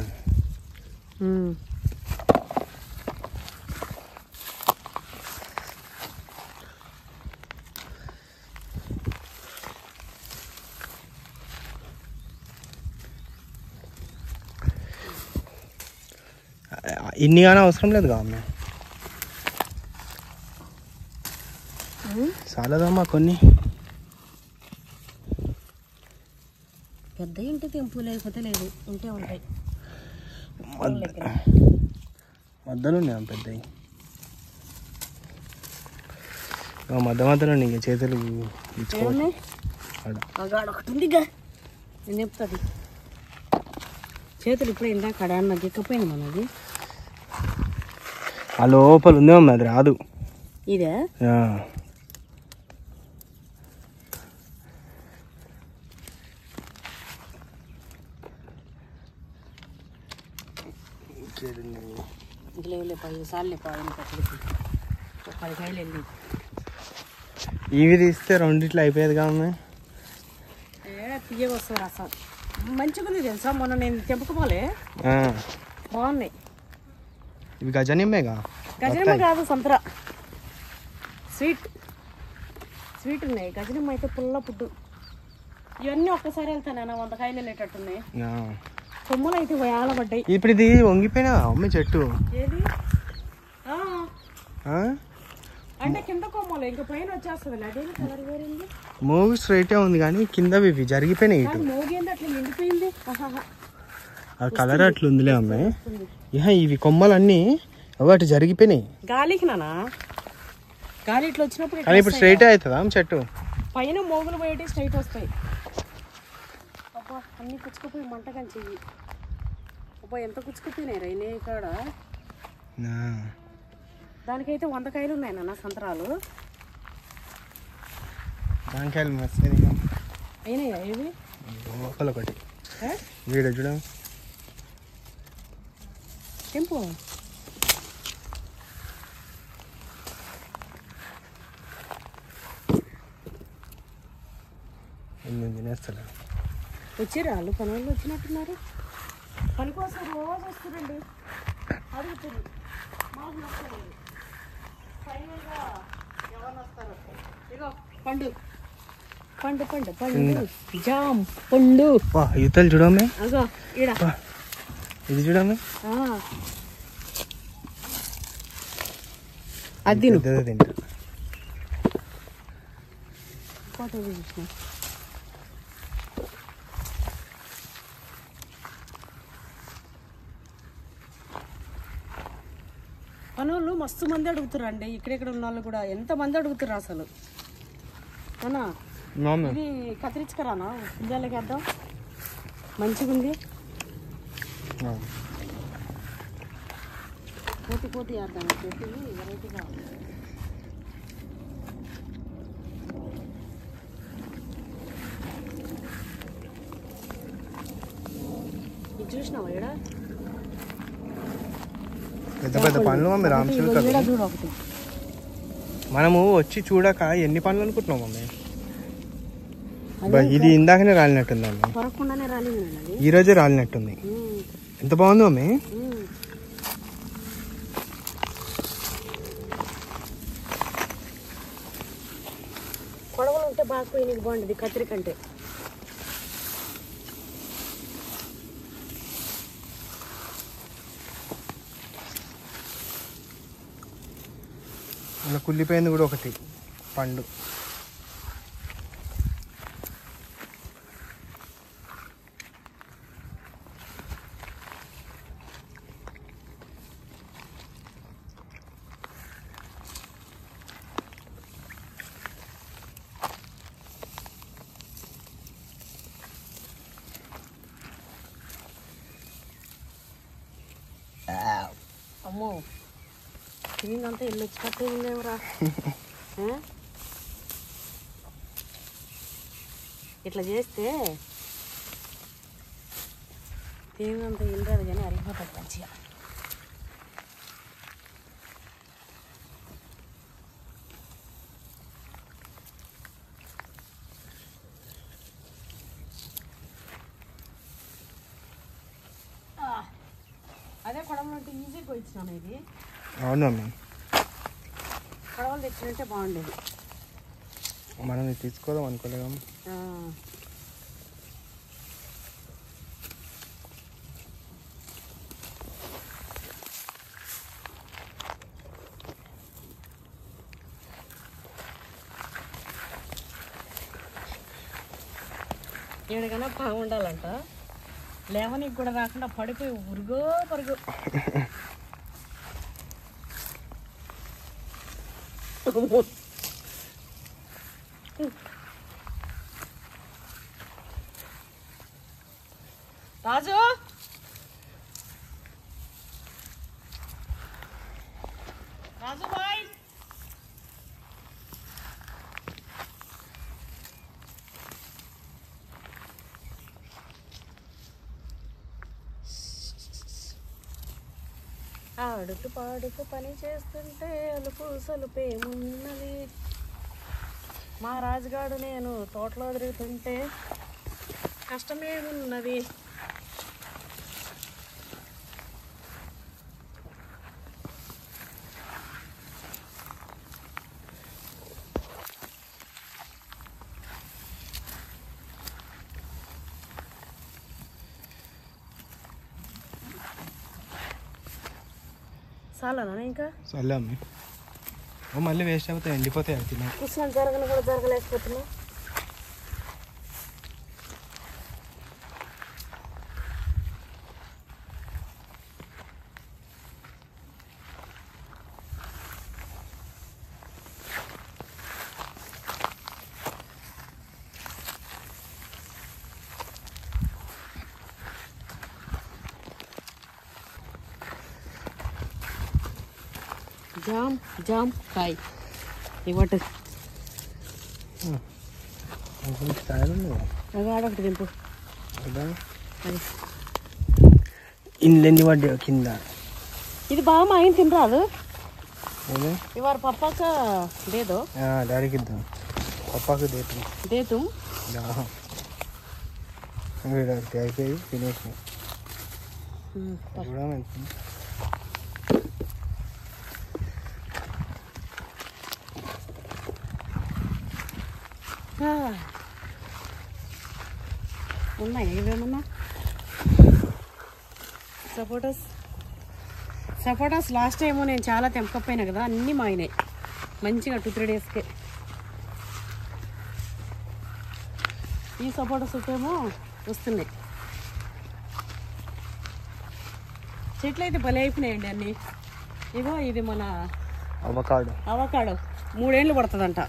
ఇన్ని కానీ అవసరం లేదు కా అమ్మ, చాలదమ్మా కొన్ని. పెద్ద ఇంటి తెంపు, లేకపోతే లేదు, ఉంటే ఉంటాయి. మధ్యలో ఉన్నాయి పెద్దవి, మధ్యలో నీకు చేతులు ఒకటి ఉంది, నేను చెప్తాది. చేతులు ఇప్పుడు ఇందాక అన్న దిక్కపోయింది మనది. ఆ లోపల ఉందేమో, అది రాదు. ఇదే ఇవి తీస్తే రెండిట్లో అయిపోయేది కాదు. తీయగా వస్తుంది రసం, మంచిగా ఉంది తెలుసా. మొన్న నేను తెంపుకోవాలి, బాగున్నాయి. ఇవి గజనిమ్మేగా? గజనిమ్మ కాదు, సంతరా. స్వీట్ ఉన్నాయి. గజనిమ్మ అయితే పుల్ల పుట్టు. ఇవన్నీ ఒక్కసారి వెళ్తాను 100 కాయలు వెళ్ళేటట్టున్నాయి. కొమ్మలు అయితే వేలబడ్డాయి. ఇప్పుడు ఇది వంగిపోయినా అమ్మ చెట్టు. ఏది అంటే కింద కొమ్మలు, ఇంకా పైన వచ్చేస్తుంది. అదేమి కలర్ వేరింది. మోగు స్ట్రైటే ఉంది కానీ కిందవి ఇవి జరిగిపోయినాయి. ఇటు మోగేంది అట్లా నిండిపోయింది. ఆ కలర్ అట్లుందిలే అమ్మాయి. ఇవి కొమ్మలన్నీ అటు జరిగిపోయినాయి. గాలికి నానా, గాలి ఇట్లా వచ్చినప్పుడు. కానీ ఇప్పుడు స్ట్రైట్ అవుతుందా చెట్టు? పైన మోగులు పోయేటి స్ట్రైట్ వస్తాయి. అబ్బా అన్ని కుచ్చుకుపోయి మంట కంచి. అబ్బా ఎంత కుచ్చుకుపోయినాయి రైనే కాడ. దానికైతే 100 కాయలు ఉన్నాయి నాన్న సంతరాలు. జాంకాయలు మస్తు అయినాయా? ఏవి లోపల ఒకటి వీడ చూడ టెంపో. తినేస్తా. వచ్చిర్రు వాళ్ళు, పని వాళ్ళు వచ్చినట్టున్నారు. పని కోసం రోజు వస్తారండి, అడుగుతుంది. మాకు నచ్చలేదు. ఫైనల్గా ఎవరు వస్తారు? ఇగో పండు పండు పండు పండు జామ్ పండు. యువతలు చూడమే, అగో ఈడ ఇది చూడమే. అది తింటా. ఫోటో చూసిన. పనులు మస్తు మంది అడుగుతారు అండి. ఇక్కడెక్కడ ఉన్న వాళ్ళు కూడా ఎంత మంది అడుగుతారు అసలు. అన్నా ఇది కత్తిరించుకరానా, గింజలకి వేద్దాం. మంచిగా ఉంది. పోతి వేద్దాం. పెట్టి వెరైటీగా ఇది చూసినావా? ఇక్కడ పెద్ద పెద్ద పండ్లు మమ్మీ, రామచిలుకలు. మనము వచ్చి చూడక ఎన్ని పండ్లు అనుకుంటున్నాం మమ్మీ. ఇది ఇందాకనే రాలినట్టుంది అమ్మ, ఈ రోజే రాలినట్టుంది. ఎంత బాగుంది మమ్మీ. కొడవలు ఉంటే బాగా పోయినది, బాగుంటుంది కత్తిరి కంటే. ఇలా కుళ్ళిపోయింది కూడా ఒకటి పండు. అమ్మో తిందంతా ఇల్లు వచ్చినట్టు ఉందేమరా. ఇట్లా చేస్తే తిందంతా ఇల్లు రాదు కానీ అరిగిపోతుంది మంచిగా. కావాలంటే ఈజీగా వచ్చినాను. ఇది అవును మమ్మీ, కడవలు తెచ్చినట్టే బాగుండేది. మనం ఇది తీసుకోదాం అనుకోలేదా? ఏడకన్నా బాగుండాలంట, లేవనికి కూడా రాకుండా పడిపోయి ఉరుగో పరుగు. రాజు రాజు బాయ్. ఆడుతూ పాడుతూ పని చేస్తుంటే అలుపు సలుపేమున్నది. మా రాజుగాడు నేను తోటలో తిరుగుతుంటే కష్టమేమున్నది. చాలానా ఇంకా? సర్లే అమ్మి, మళ్ళీ వేస్ట్ అయిపోతాయి, ఎండిపోతాయి. అది తిన్నా కూర్చొని జరగను కూడా జరగలేకపోతున్నా. జామ్ జామ్ కాయ్ ఇవ్వటు ఆడొకటి దింపు. ఇండ్లెన్ని పడ్డా కింద. ఇది బాగా మా ఆయన తినరాదు. ఇవాళ పప్పాక దేదో డాడీకి ఇద్దాం. పప్పాకు దేతు దేతు అయిపోయి తినేసి ఉన్నాయి. ఇవేమన్నా సపోటాస్ లాస్ట్ టైము నేను చాలా తెంపకపోయినా కదా, అన్నీ మాయినాయి మంచిగా 2-3 డేస్కే. ఈ సపోటా సుట్టేమో వస్తున్నాయి. చెట్లు అయితే భలే అయిపోయినాయండి అన్నీ. ఇగో ఇది మన అవకాడో 3 ఏళ్ళు పడుతుందంట.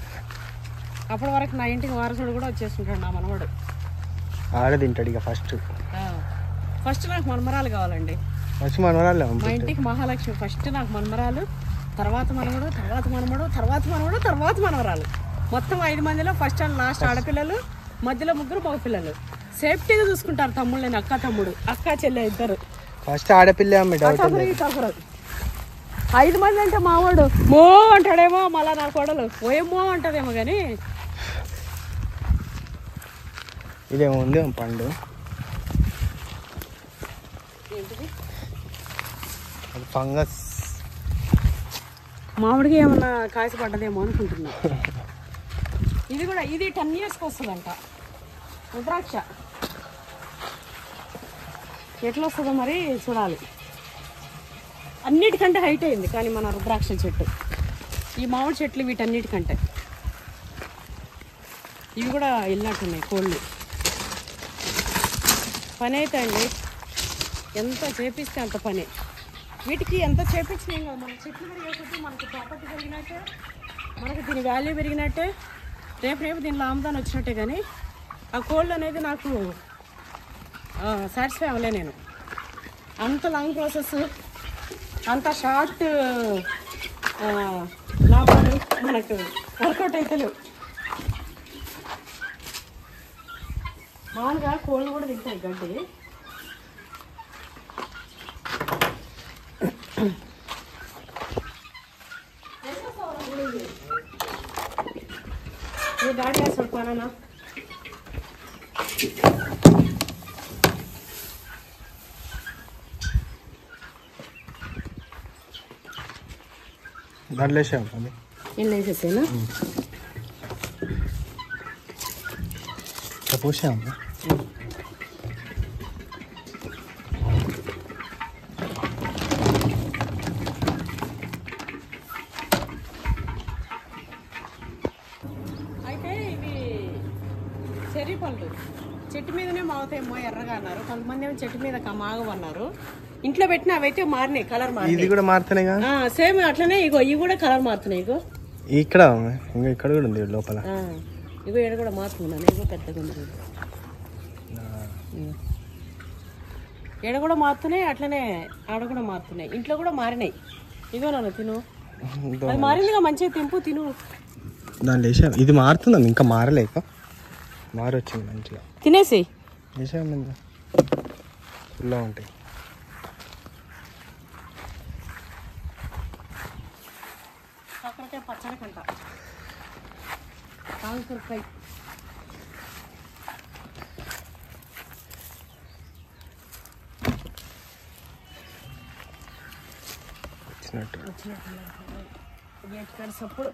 అప్పటి వరకు నా ఇంటికి వారసుడు కూడా వచ్చేస్తుంటాడు నా మనవాడు. ఆడ తింటాడు ఇక ఫస్ట్ నాకు మనమరాలు కావాలండి. మా ఇంటికి మహాలక్ష్మి ఫస్ట్ నాకు మనమరాలు, తర్వాత మనవడు, తర్వాత మనమడు, తర్వాత మనవడు, తర్వాత మనవరాలు. మొత్తం 5 మందిలో ఫస్ట్ అండ్ లాస్ట్ ఆడపిల్లలు, మధ్యలో 3 మగపిల్లలు. సేఫ్టీగా చూసుకుంటారు తమ్ముళ్ళని, తమ్ముడు అక్క చెల్లె ఇద్దరు. ఫస్ట్ ఆడపిల్ల 5 మంది అంటే మావాడు మో అంటాడేమో, మళ్ళా నా కోడలు ఓయేమో అంటదేమో. కానీ ఇదేమో ఉంది పండు, ఏంటిది ఫంగస్. మామిడికి ఏమన్నా కాసి పడ్డదేమో అనుకుంటున్నా. ఇది 10 yearsకి వస్తుందంట రుద్రాక్ష. ఎట్లా వస్తుందో మరి చూడాలి. అన్నిటికంటే హైట్ అయింది కానీ మన రుద్రాక్ష చెట్టు. ఈ మామిడి చెట్లు వీటన్నిటికంటే ఇవి కూడా వెళ్ళినట్టున్నాయి కోళ్ళు. పని అయితే అండి ఎంత చేపిస్తే అంత పని. వీటికి ఎంత చేపించినాం కదా, మన చెట్లు పెరిగేసరికి మనకి ప్రాపర్టీ పెరిగినట్టే, మనకి దీని వాల్యూ పెరిగినట్టే, రేపు దీనిలో ఆమ్దాన్ని వచ్చినట్టే. కానీ ఆ కోళ్ళు అనేది నాకు సాటిస్ఫై అవ్వలే నేను. అంత లాంగ్ ప్రాసెస్, అంత షార్ట్ లాభాలు మనకు వర్కౌట్ అయితే లేవు. మామూలుగా కోళ్ళు కూడా తింటాయి గడ్డి. డాడీ వేస్తాడు పనానా. దాంట్లో వేసాము అది ఎన్ని వేసేసేనా పోసాము. అయితే ఇవి చెర్రీ పళ్ళు చెట్టు మీదనే మాగుతాయేమో ఎర్రగా అన్నారు, కొంతమంది ఏమో చెట్టు మీద మాగవన్నారు. ఇంట్లో పెట్టిన అవైతే మారినాయి, కలర్ ఇది మారినాయి. కూడా మారుతున్నాయిగా సేమ్ అట్లనే ఇగో ఇవి కూడా కలర్ మారుతున్నాయి. ఇగో ఇక్కడ ఇంకా ఇక్కడ కూడా ఉంది లోపల. ఇగో ఏడ కూడా మారుతున్నాను, ఇగో పెద్దగా ఉంది. ఏడ కూడా మారుతున్నాయి, అట్లనే ఆడ కూడా మారుతున్నాయి. ఇంట్లో కూడా మారినాయి. ఇగో నన్ను తిను, అది మారిందిగా, మంచిగా తెంపు తిను. దాంట్లో వేసాం. ఇది మారుతుందా ఇంకా మారలేక మారొచ్చింది మంచిగా. తినేసి వేసాం ఫుల్గా ఉంటాయి. కాకరకాయ పచ్చడి కంట కాకరకాయ వచ్చినట్టు గేట్ కాడ సప్పుడు.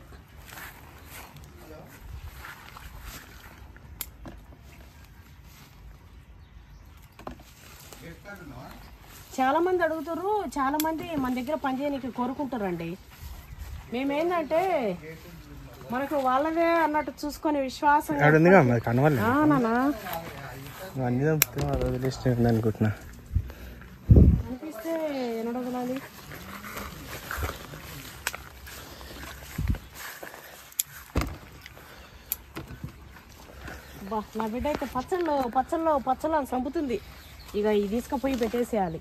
చాలా మంది అడుగుతారు, చాలా మంది మన దగ్గర పనిచేయడానికి కోరుకుంటారండి. మేమేందంటే మనకు వాళ్ళదే అన్నట్టు చూసుకొని విశ్వాసం కనవాలి అన్ని వదిలేస్తే అనుకుంటున్నా. అనిపిస్తే ఎనడగలాలి. నా బిడ్డ అయితే పచ్చళ్ళు చంపుతుంది. ఇక ఇది తీసుకుపోయి పెట్టేసేయాలి.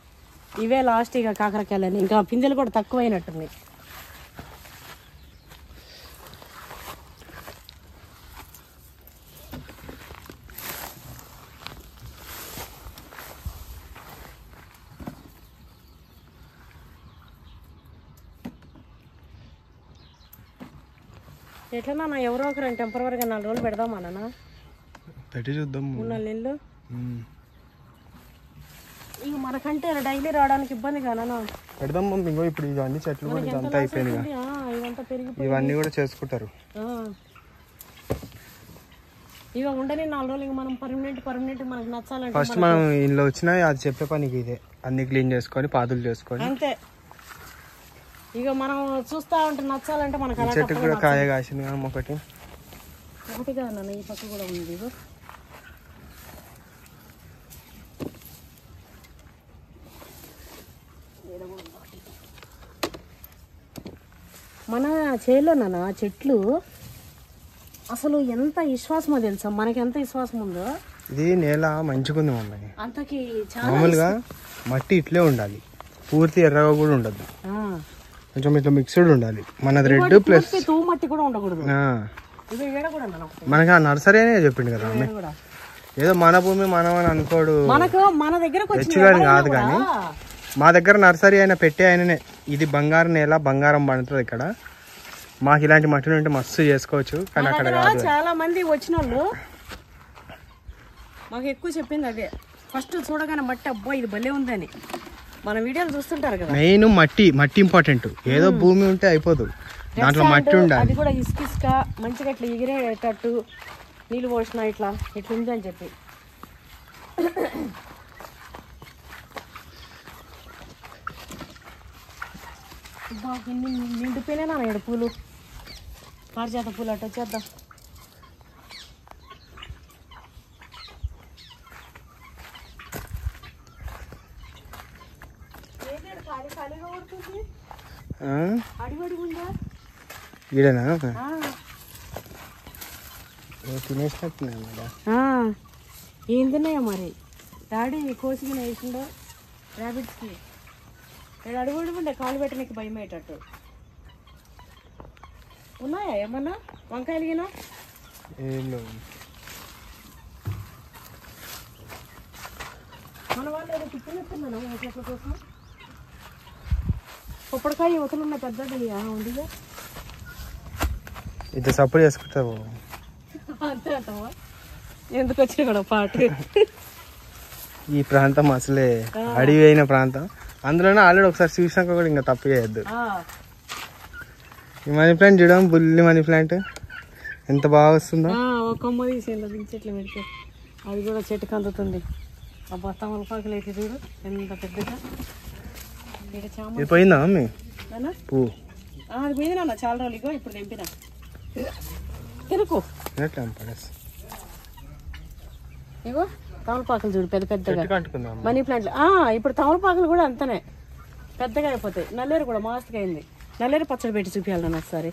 ఇవే లాస్ట్ ఇక కాకరకాయలని, ఇంకా పిందెలు కూడా తక్కువైనట్టున్నాయి. ఎట్లా నా ఎవరో ఒకరు టెంపరీగా 4 రోజులు పెడదామా నాన్న, పెట్టి చూద్దాం. 3-4 నెలలు. ఇక మనకంటే డైలీ రావడానికి ఇబ్బంది కదా పెడదాం. ఇంకో ఇప్పుడు ఇవన్నీ చెట్లు కూడా ఇదంతా అయిపోయింది, ఇదంతా పెరిగి ఇవన్నీ కూడా చేసుకుంటారు. ఇక ఉండని 4 రోజులు ఇక మనం పర్మనెంట్ మనకు నచ్చాలంటే ఫస్ట్ మనం ఇంట్లో వచ్చినా అది చెప్పే పనికి ఇదే, అన్ని క్లీన్ చేసుకొని పాదులు చేసుకొని అంతే. ఇక మనం చూస్తా ఉంటే నచ్చాలంటే మనకు చెట్టు కూడా కాయ కాసింది కదా ఒకటి కదా నాన్న. ఈ పక్క కూడా ఉంది. ఇగో మన చేలో నాన్న చెట్లు అసలు ఎంత విశ్వాసమో తెలుసా, మనకి ఎంత విశ్వాసం ఉందో. ఇది నేల మంచిగుంది మమ్మీ. అంతకి మామూలుగా మట్టి ఇట్లే ఉండాలి, పూర్తి ఎర్రగా కూడా ఉండదు, కొంచెం ఇట్లా మిక్స్డ్ ఉండాలి. మనది రెడ్ ప్లస్ మట్టి కూడా ఉండకూడదు. మనకి ఆ నర్సరీ అనే చెప్పిండు కదా ఆమె. ఏదో మన భూమి మనం అని అనుకోడు, మన దగ్గర కాదు కానీ మా దగ్గర నర్సరీ అయినా పెట్టే ఆయననే. ఇది బంగారు నేల, బంగారం పండుతుంది ఇక్కడ. మాకు ఇలాంటి మట్టిని ఉంటే మస్తు చేసుకోవచ్చు, కానీ అక్కడ కాదు. చాలా మంది వచ్చిన వాళ్ళు మాకు ఎక్కువ చెప్పింది అదే, ఫస్ట్ చూడగానే మట్టి అబ్బా ఇది భలే ఉందని. మన వీడియోలు చూస్తుంటారు కదా, మెయిన్ మట్టి ఇంపార్టెంట్. ఏదో భూమి ఉంటే అయిపోదు, దాంట్లో మట్టి ఉండాలి. అది కూడా ఇసుక మంచిగా ఇట్లా ఎగిరేటట్టు నీళ్ళు పోసిన ఇట్లా ఉంది అని చెప్పి. నిండిపోయినా నా పూలు, పారిజాత పూలు అట్ట వచ్చేద్దాం. ఈడనా తినేసినట్టున్నా. ఏం తిన్నాయో మరి, డాడీ కోసిగిన వేసిండో ర్యాబిట్స్కి. నేను అడుగుండే కాలు పెట్టడానికి భయం అయ్యేటట్టు. ఉన్నాయా ఏమన్నా వంకాయలు గినా? మన వాళ్ళు ఏదో తిప్పినట్టున్నాను చెట్ల కోసం. పొప్పడికాయ యువతలు ఉన్న పెద్దది ఉందిగా, ఇది సపోర్ట్ చేసుకుంటావు. అంతే అంటావా? ఎందుకు వచ్చిన కూడా పాటు. ఈ ప్రాంతం అసలే అడవి అయిన ప్రాంతం, అందులోనే ఆల్రెడీ ఒకసారి చూసినాక కూడా ఇంకా తప్పు చేయొద్దు. ఈ మనీ ప్లాంట్ చూడడం బుల్లి మనీ ప్లాంట్ ఎంత బాగా వస్తుందో. ఒక కొమ్మ తీసేయండి అది చెట్లు పెడితే అది కూడా చెట్టుకు అందుతుంది. అబ్బా తమలపాకులు అయితే చూడు ఎంత పెద్దగా. ఇది పోయిందా మమ్మీ పువ్వు? అది పోయింది చాలా రోజులు. ఇగో ఇప్పుడు తెంపినా తినుకో. ఇగో తమలపాకులు చూడు పెద్ద పెద్దగా మనీ ప్లాంట్లు. ఇప్పుడు తమలపాకులు కూడా అంతనే పెద్దగా అయిపోతాయి. నల్లేరు కూడా మస్తుగా అయింది. నల్లేరు పచ్చడి పెట్టి చూపించాలి నన్ను ఒకసారి.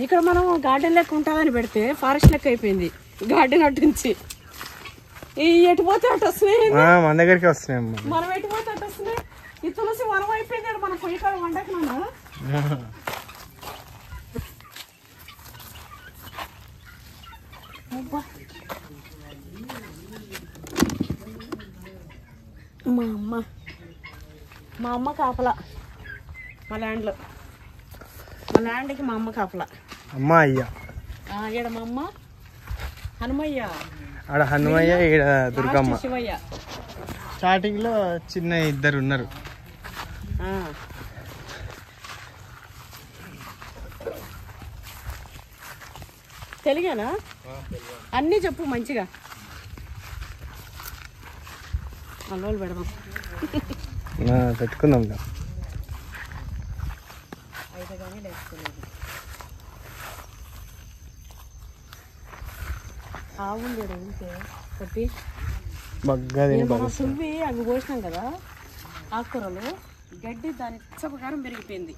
ఇక్కడ మనం గార్డెన్ లెక్క ఉంటుందని పెడితే ఫారెస్ట్ లెక్క అయిపోయింది గార్డెన్ అటు నుంచి. ఎటుపోతే అటు వస్తున్నాయి, మన దగ్గరికి వస్తున్నాయి. మనం ఎటుపోతే అటు వస్తున్నాయి. ఈ తులసి వరం అయిపోయింది మనం పొయ్యి కాడ వండకున్నా. మా అమ్మ కాపలా మా ల్యాండ్లో. మా ల్యాండ్కి మా అమ్మ కాపలా. అమ్మా అయ్యా ఈడ మా అమ్మ హనుమయ్య, ఆడ హనుమయ్య, ఈడ దుర్గమ్మ. శివయ్య. స్టార్టింగ్ లో చిన్న ఇద్దరు ఉన్నారు. తెలుగేనా? అన్నీ చెప్పు మంచిగా. అల్లోలు పెడదాం పెట్టుకుందాం. అయితే కానీ లేచుకోలేదు. ఆవుంది ఉంటే కొట్టి మనం సువ్వి అవి పోసినాం కదా ఆకుకూరలు. గడ్డి దాని ప్రకారం పెరిగిపోయింది.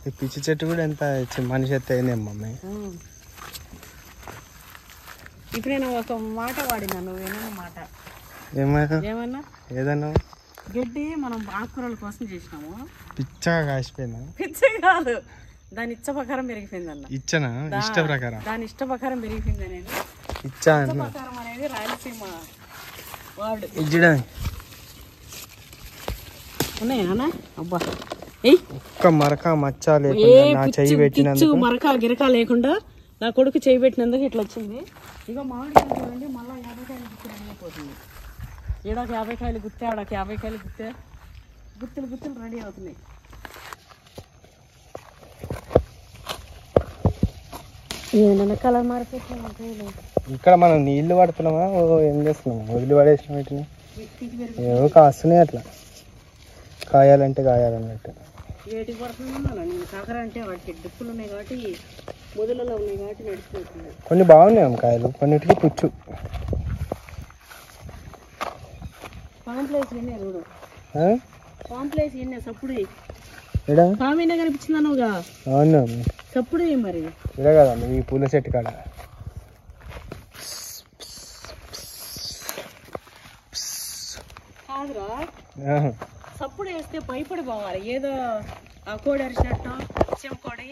ఈ పిచ్చి చెట్టు కూడా ఎంత మనిషి ఎత్త అయింది మమ్మీ. ఇప్పుడు నేను ఒక మాట వాడినా, నువ్వేనా మాట ఏమన్నా ఏదన్నా గడ్డి మనం ఆకుకూరల కోసం చేసినాము. పిచ్చగా కాసిపోయిందా? పిచ్చ కాదు, దాని ఇచ్చ ప్రకారం పెరిగిపోయింది అన్న. ఇచ్చనా? ఇష్ట ప్రకారం? దాని ఇష్ట ప్రకారం పెరిగిపోయింది అనేది. ఇచ్చా ప్రకారం అనేది రాయలసీమ వాడు. ఉన్నాయా? అబ్బా ఒక్క మరక మచ్చ లేకుండా చెయ్యి పెట్టినందుకు, మరక గిరక లేకుండా నా కొడుకు చేయి పెట్టినందుకు ఇట్లా వచ్చింది. ఇక మామిడికాయలు చూడండి, మళ్ళీ 50 కాయలు గుర్తు రెడీ అయిపోతుంది. ఈడకి 50 కాయలు గుర్తే, ఆడకి 50 కాయలు గుర్తే, గుత్తులు రెడీ అవుతున్నాయి. ఏమన్నా కలర్ మారిపోతున్నాయి. ఇక్కడ మనం నీళ్లు పడుతున్నామా ఏం చేస్తున్నామా? వదిలి పడేసిన వీటిని ఏవో కాస్తున్నాయి అట్లా. కాయాలంటే కాయాలన్నట్టు. వేటికి పడుతుందన్నా నేను కాకర అంటే వాటికి డిప్పులు ఉన్నాయి కాబట్టి మొదలలో ఉన్నాయి కాబట్టి నడిచిపోతుంది. కొన్ని బాగున్నాయి కాయలు, కొన్నిటికి పుచ్చు. పాంప్లేస్ విన్నా చూడు, పాంప్లేస్ విన్నా సప్పుడు పామిన కనిపించింది అన్నవుగా. అవును సప్పుడు మరి ఇదే కదా ఈ పూల చెట్టు కాడ. కాదురా, సప్పుడు వేస్తే భయపడి పోవాలి. ఏదో ఆ కోడి అరిచినట్టు చెంకోడి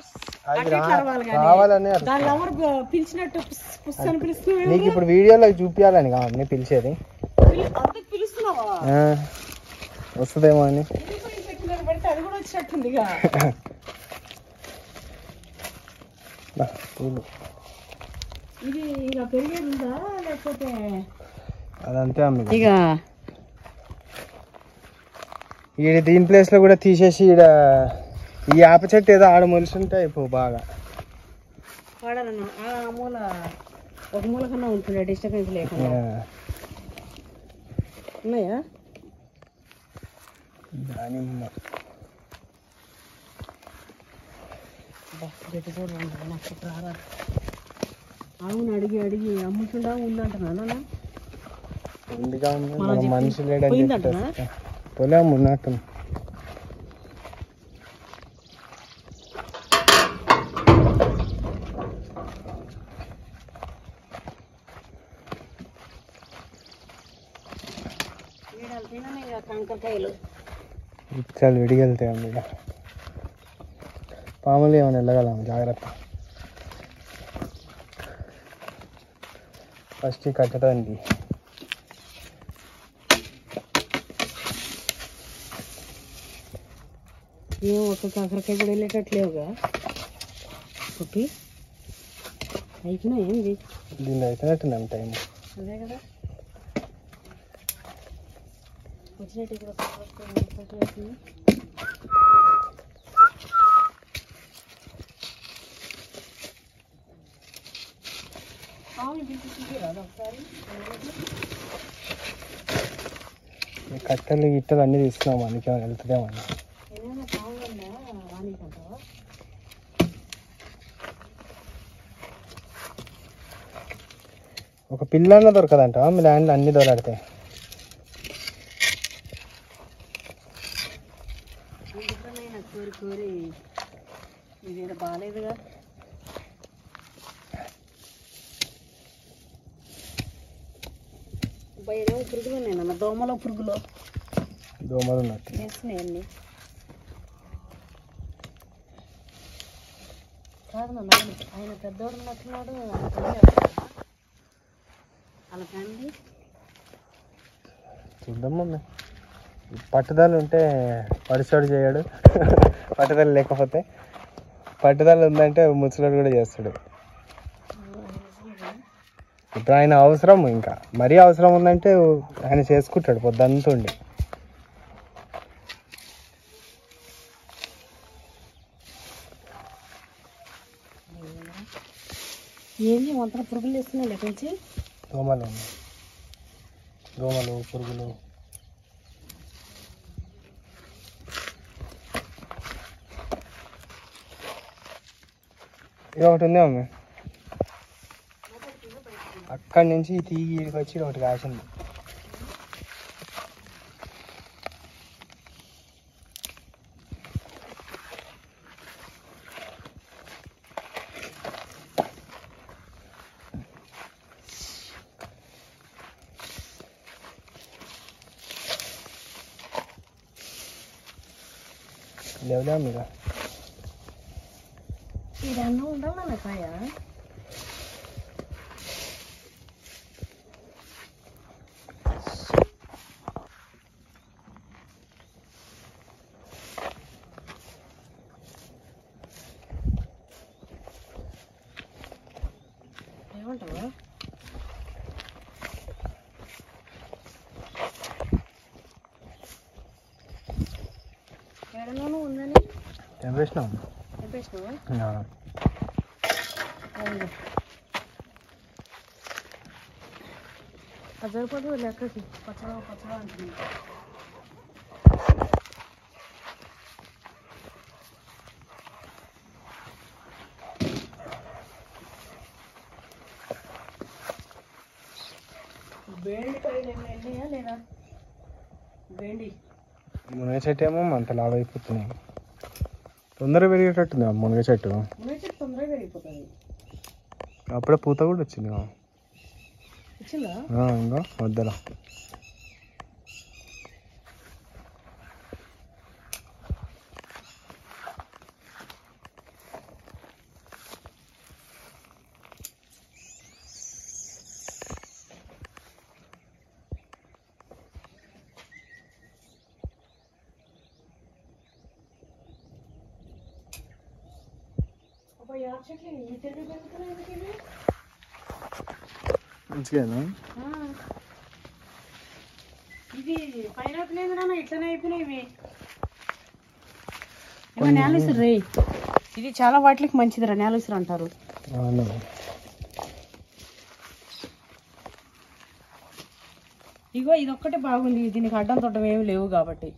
దాని ఎవరు పిలిచినట్టు పుస్తకం పిలుస్తున్నావు. నీకు ఇప్పుడు వీడియోలో చూపించాలని కావాలి పిలిచేది. అందుకు పిలుస్తున్నావా? వస్తుందేమో అని పెడితే అది కూడా వచ్చినట్టుంది. ఇది ఇక పెరిగేది ఉందా లేకపోతే అదంతే అమ్మ. ఇక ఈడ దీని ప్లేస్ లో కూడా తీసేసి ఈడ ఈ ఆప చెట్టు ఏదో ఆడ మొలుసుంటే అయిపో బాగా వాడాలన్నా. ఆ మూల ఒక మూల కన్నా ఉంటుండే డిస్టర్బెన్స్ లేకుండా. ఉన్నాయా? దానిమ్మ అవును, అడిగి అమ్ముతుండా ఉందంటున్నా. ఉందిగా ఉంది, మన మనిషి లేడని పోలే ఉన్నట్టు. చాలా విడిగెళ్తాయి అమ్మ. పాములు ఏమైనా వెళ్ళగలం, జాగ్రత్త. ఫస్ట్ కట్టడానికి ఒక కాకరకాయ కూడా వెళ్ళేటట్లేవుగా. ఓకే అయిపోయినా ఏంది దీనిలో అయిపోయినట్టుందండి టైం. అదే కదా వచ్చినట్టు కూడా కట్టెలు గిట్టెలు అన్నీ తీసుకున్నాం, అందుకే వెళ్తుందేమో. ఒక పిల్లన్న దొరకదంట మీ ల్యాండ్లో అన్నీ దొరకతాయి. ఇదేదో బాగాలేదుగా. ఏదో పురుగులు ఉన్నాయన్న, దోమలో పురుగులు ఉన్నట్టు వేసినాయండి. కాదు మన ఆయన పెద్దోడు ఉన్నట్టున్నాడు. అలా ఫ్యామిలీ చూద్దాం మమ్మీ. పట్టుదల ఉంటే పరిచోడు చేయడు, పట్టుదల లేకపోతే, పట్టుదల ఉందంటే ముచ్చడు కూడా చేస్తాడు. ఇప్పుడు ఆయన అవసరం, ఇంకా మరీ అవసరం ఉందంటే ఆయన చేసుకుంటాడు పొద్దంతా ఉండి. ఏంటి వంతన పురుగులు వేస్తున్నాయి లేపించి. దోమలు పురుగులు. ఇది ఒకటి ఉంది మమ్మీ, అక్కడి నుంచి తీగి వచ్చి ఒకటి కాసింది. లేవులే మీద ఇదన్నా ఉండాలన్న కాయ. ఏమంటావా? ఎడలోనూ ఉందని తెంపేసినాం. తెంపేసినావా? అది సరిపోదు లెక్కకి. పచ్చగా అంటుంది. బేండి కాయలు ఏమైనా వెళ్ళాయా లేదా? బేండి మునగ చెట్టు ఏమో అంత లాభ అయిపోతున్నాయి. తొందరగా పెరిగేటట్టుంది మునగ చెట్టు. తొందరగా పెరిగిపోతుంది. అప్పుడే పూత కూడా వచ్చింది. వచ్చిందా? ఇంకా వద్దరా. మంచిగా ఇది పైన లేదు నాన్న, ఇట్లనే అయిపోయినాయి. నేలసిరు రే, ఇది చాలా వాటికి మంచిదిరా, నేలసిరు అంటారు. ఇగో ఇది ఒక్కటే బాగుంది, దీనికి అడ్డం తొట్టం ఏమి లేవు కాబట్టి.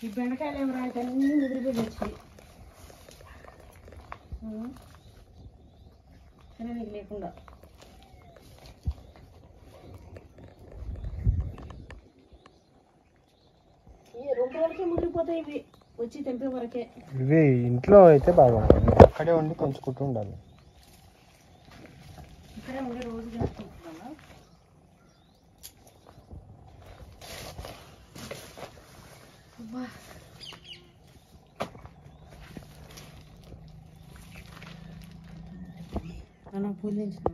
ఈ బెండకాయలు ఏమి రాయితే అన్నీ ముదిరిపోయి వచ్చాయి. నీకు లేకుండా ఈ 2 రోజులకే ముదిరిపోతాయి ఇవి, వచ్చి తెంపే వరకే. ఇవి ఇంట్లో అయితే బాగుంటుంది, అక్కడే ఉండి కొంచుకుంటూ ఉండాలి. ఇక్కడే ఉండి రోజు చేసుకుంటున్నా. అన్న పూలు తెచ్చిన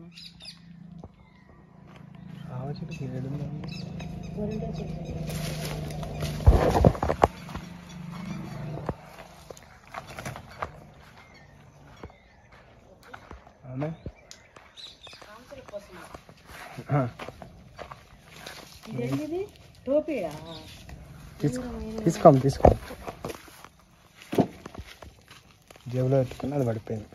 ఇదేంటిది? టోపీయా? తీసుకో జేబులో పెట్టుకుని అది పడిపోయింది.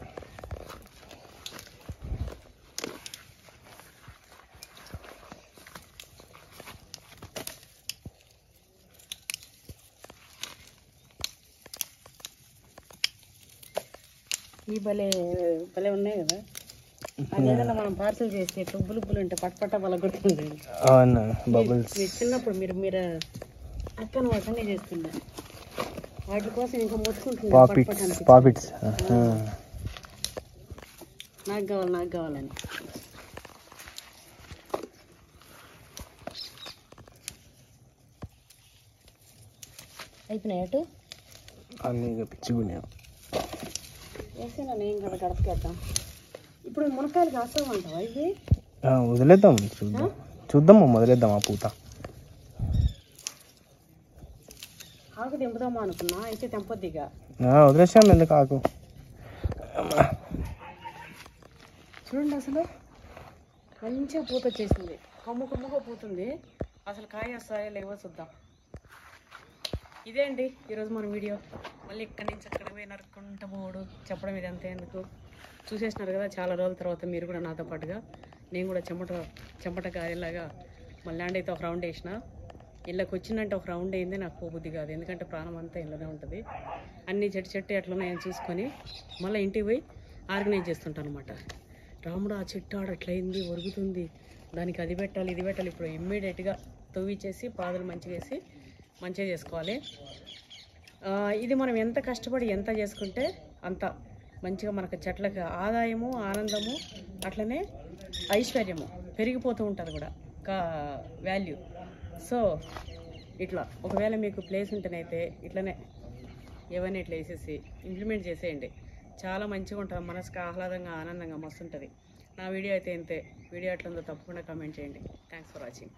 ఈ భలే భలే ఉన్నాయి కదా, అదేదన్నా మనం పార్సల్ చేసి టుబ్బులు ఉంటే పట్ట బలగొట్టింది. అవును బబుల్స్. మీరు చిన్నప్పుడు మీరు అక్కన వాటనే చేస్తుండే, వాటి కోసం ఇంకా మొత్తుకుంటుంది పాపిట్స్ నాకు కావాలని. అయిపోయినాయి అటు అన్నీ పిచ్చిగున్నాయి. వేసేనా నేను కదా గడపకేద్దాం. ఇప్పుడు మునక్కాయలు కాస్తామంటావా ఇది? వదిలేద్దాం, చూద్దాం వదిలేద్దాం ఆ పూత. ఆకు తెంపుదామా అనుకున్నా, అయితే తెంపొద్దిగా వదిలేసాం. ఎందుకు ఆకు? చూడండి అసలు మంచిగా పూత వచ్చేసింది, కొమ్ముగా పూతుంది. అసలు కాయ వస్తాయో లేవో చూద్దాం. ఇదే అండి ఈరోజు మన వీడియో. మళ్ళీ ఇక్కడి నుంచి అక్కడ పోయి నరుక్కుంటూ పోడు చెప్పడం ఇదంతా ఎందుకు, చూసేసినారు కదా. చాలా రోజుల తర్వాత మీరు కూడా నాతో పాటుగా, నేను కూడా చెమట గారెలాగా మళ్ళీ ల్యాండ్ అయితే ఒక రౌండ్ వేసిన. ఇళ్ళకి వచ్చిందంటే ఒక రౌండ్ అయింది, నాకు పోబుద్ది కాదు. ఎందుకంటే ప్రాణం అంతా ఇళ్ళనే ఉంటుంది. అన్ని చెట్టు ఎట్లున్నాయని చూసుకొని మళ్ళీ ఇంటికి పోయి ఆర్గనైజ్ చేస్తుంటాను అనమాట. రాముడు ఆ చెట్టు ఆడ ఎట్లయింది, ఒరుగుతుంది, దానికి అది పెట్టాలి ఇది పెట్టాలి. ఇప్పుడు ఇమ్మీడియట్గా తవ్విచ్చేసి పాదులు మంచిగా చేసుకోవాలి. ఇది మనం ఎంత కష్టపడి ఎంత చేసుకుంటే అంత మంచిగా మనకు చెట్లకు ఆదాయము, ఆనందము, అట్లనే ఐశ్వర్యము పెరిగిపోతూ ఉంటుంది కూడా వాల్యూ. సో ఇట్లా ఒకవేళ మీకు ప్లేస్ ఉంటేనైతే ఇట్లనే ఏవైనా ఇట్లా వేసేసి ఇంప్లిమెంట్ చేసేయండి. చాలా మంచిగా ఉంటుంది, మనసుకు ఆహ్లాదంగా ఆనందంగా మస్తు ఉంటుంది. నా వీడియో అయితే ఇంతే. వీడియో ఎట్లుందో తప్పకుండా కామెంట్ చేయండి. Thanks for watching.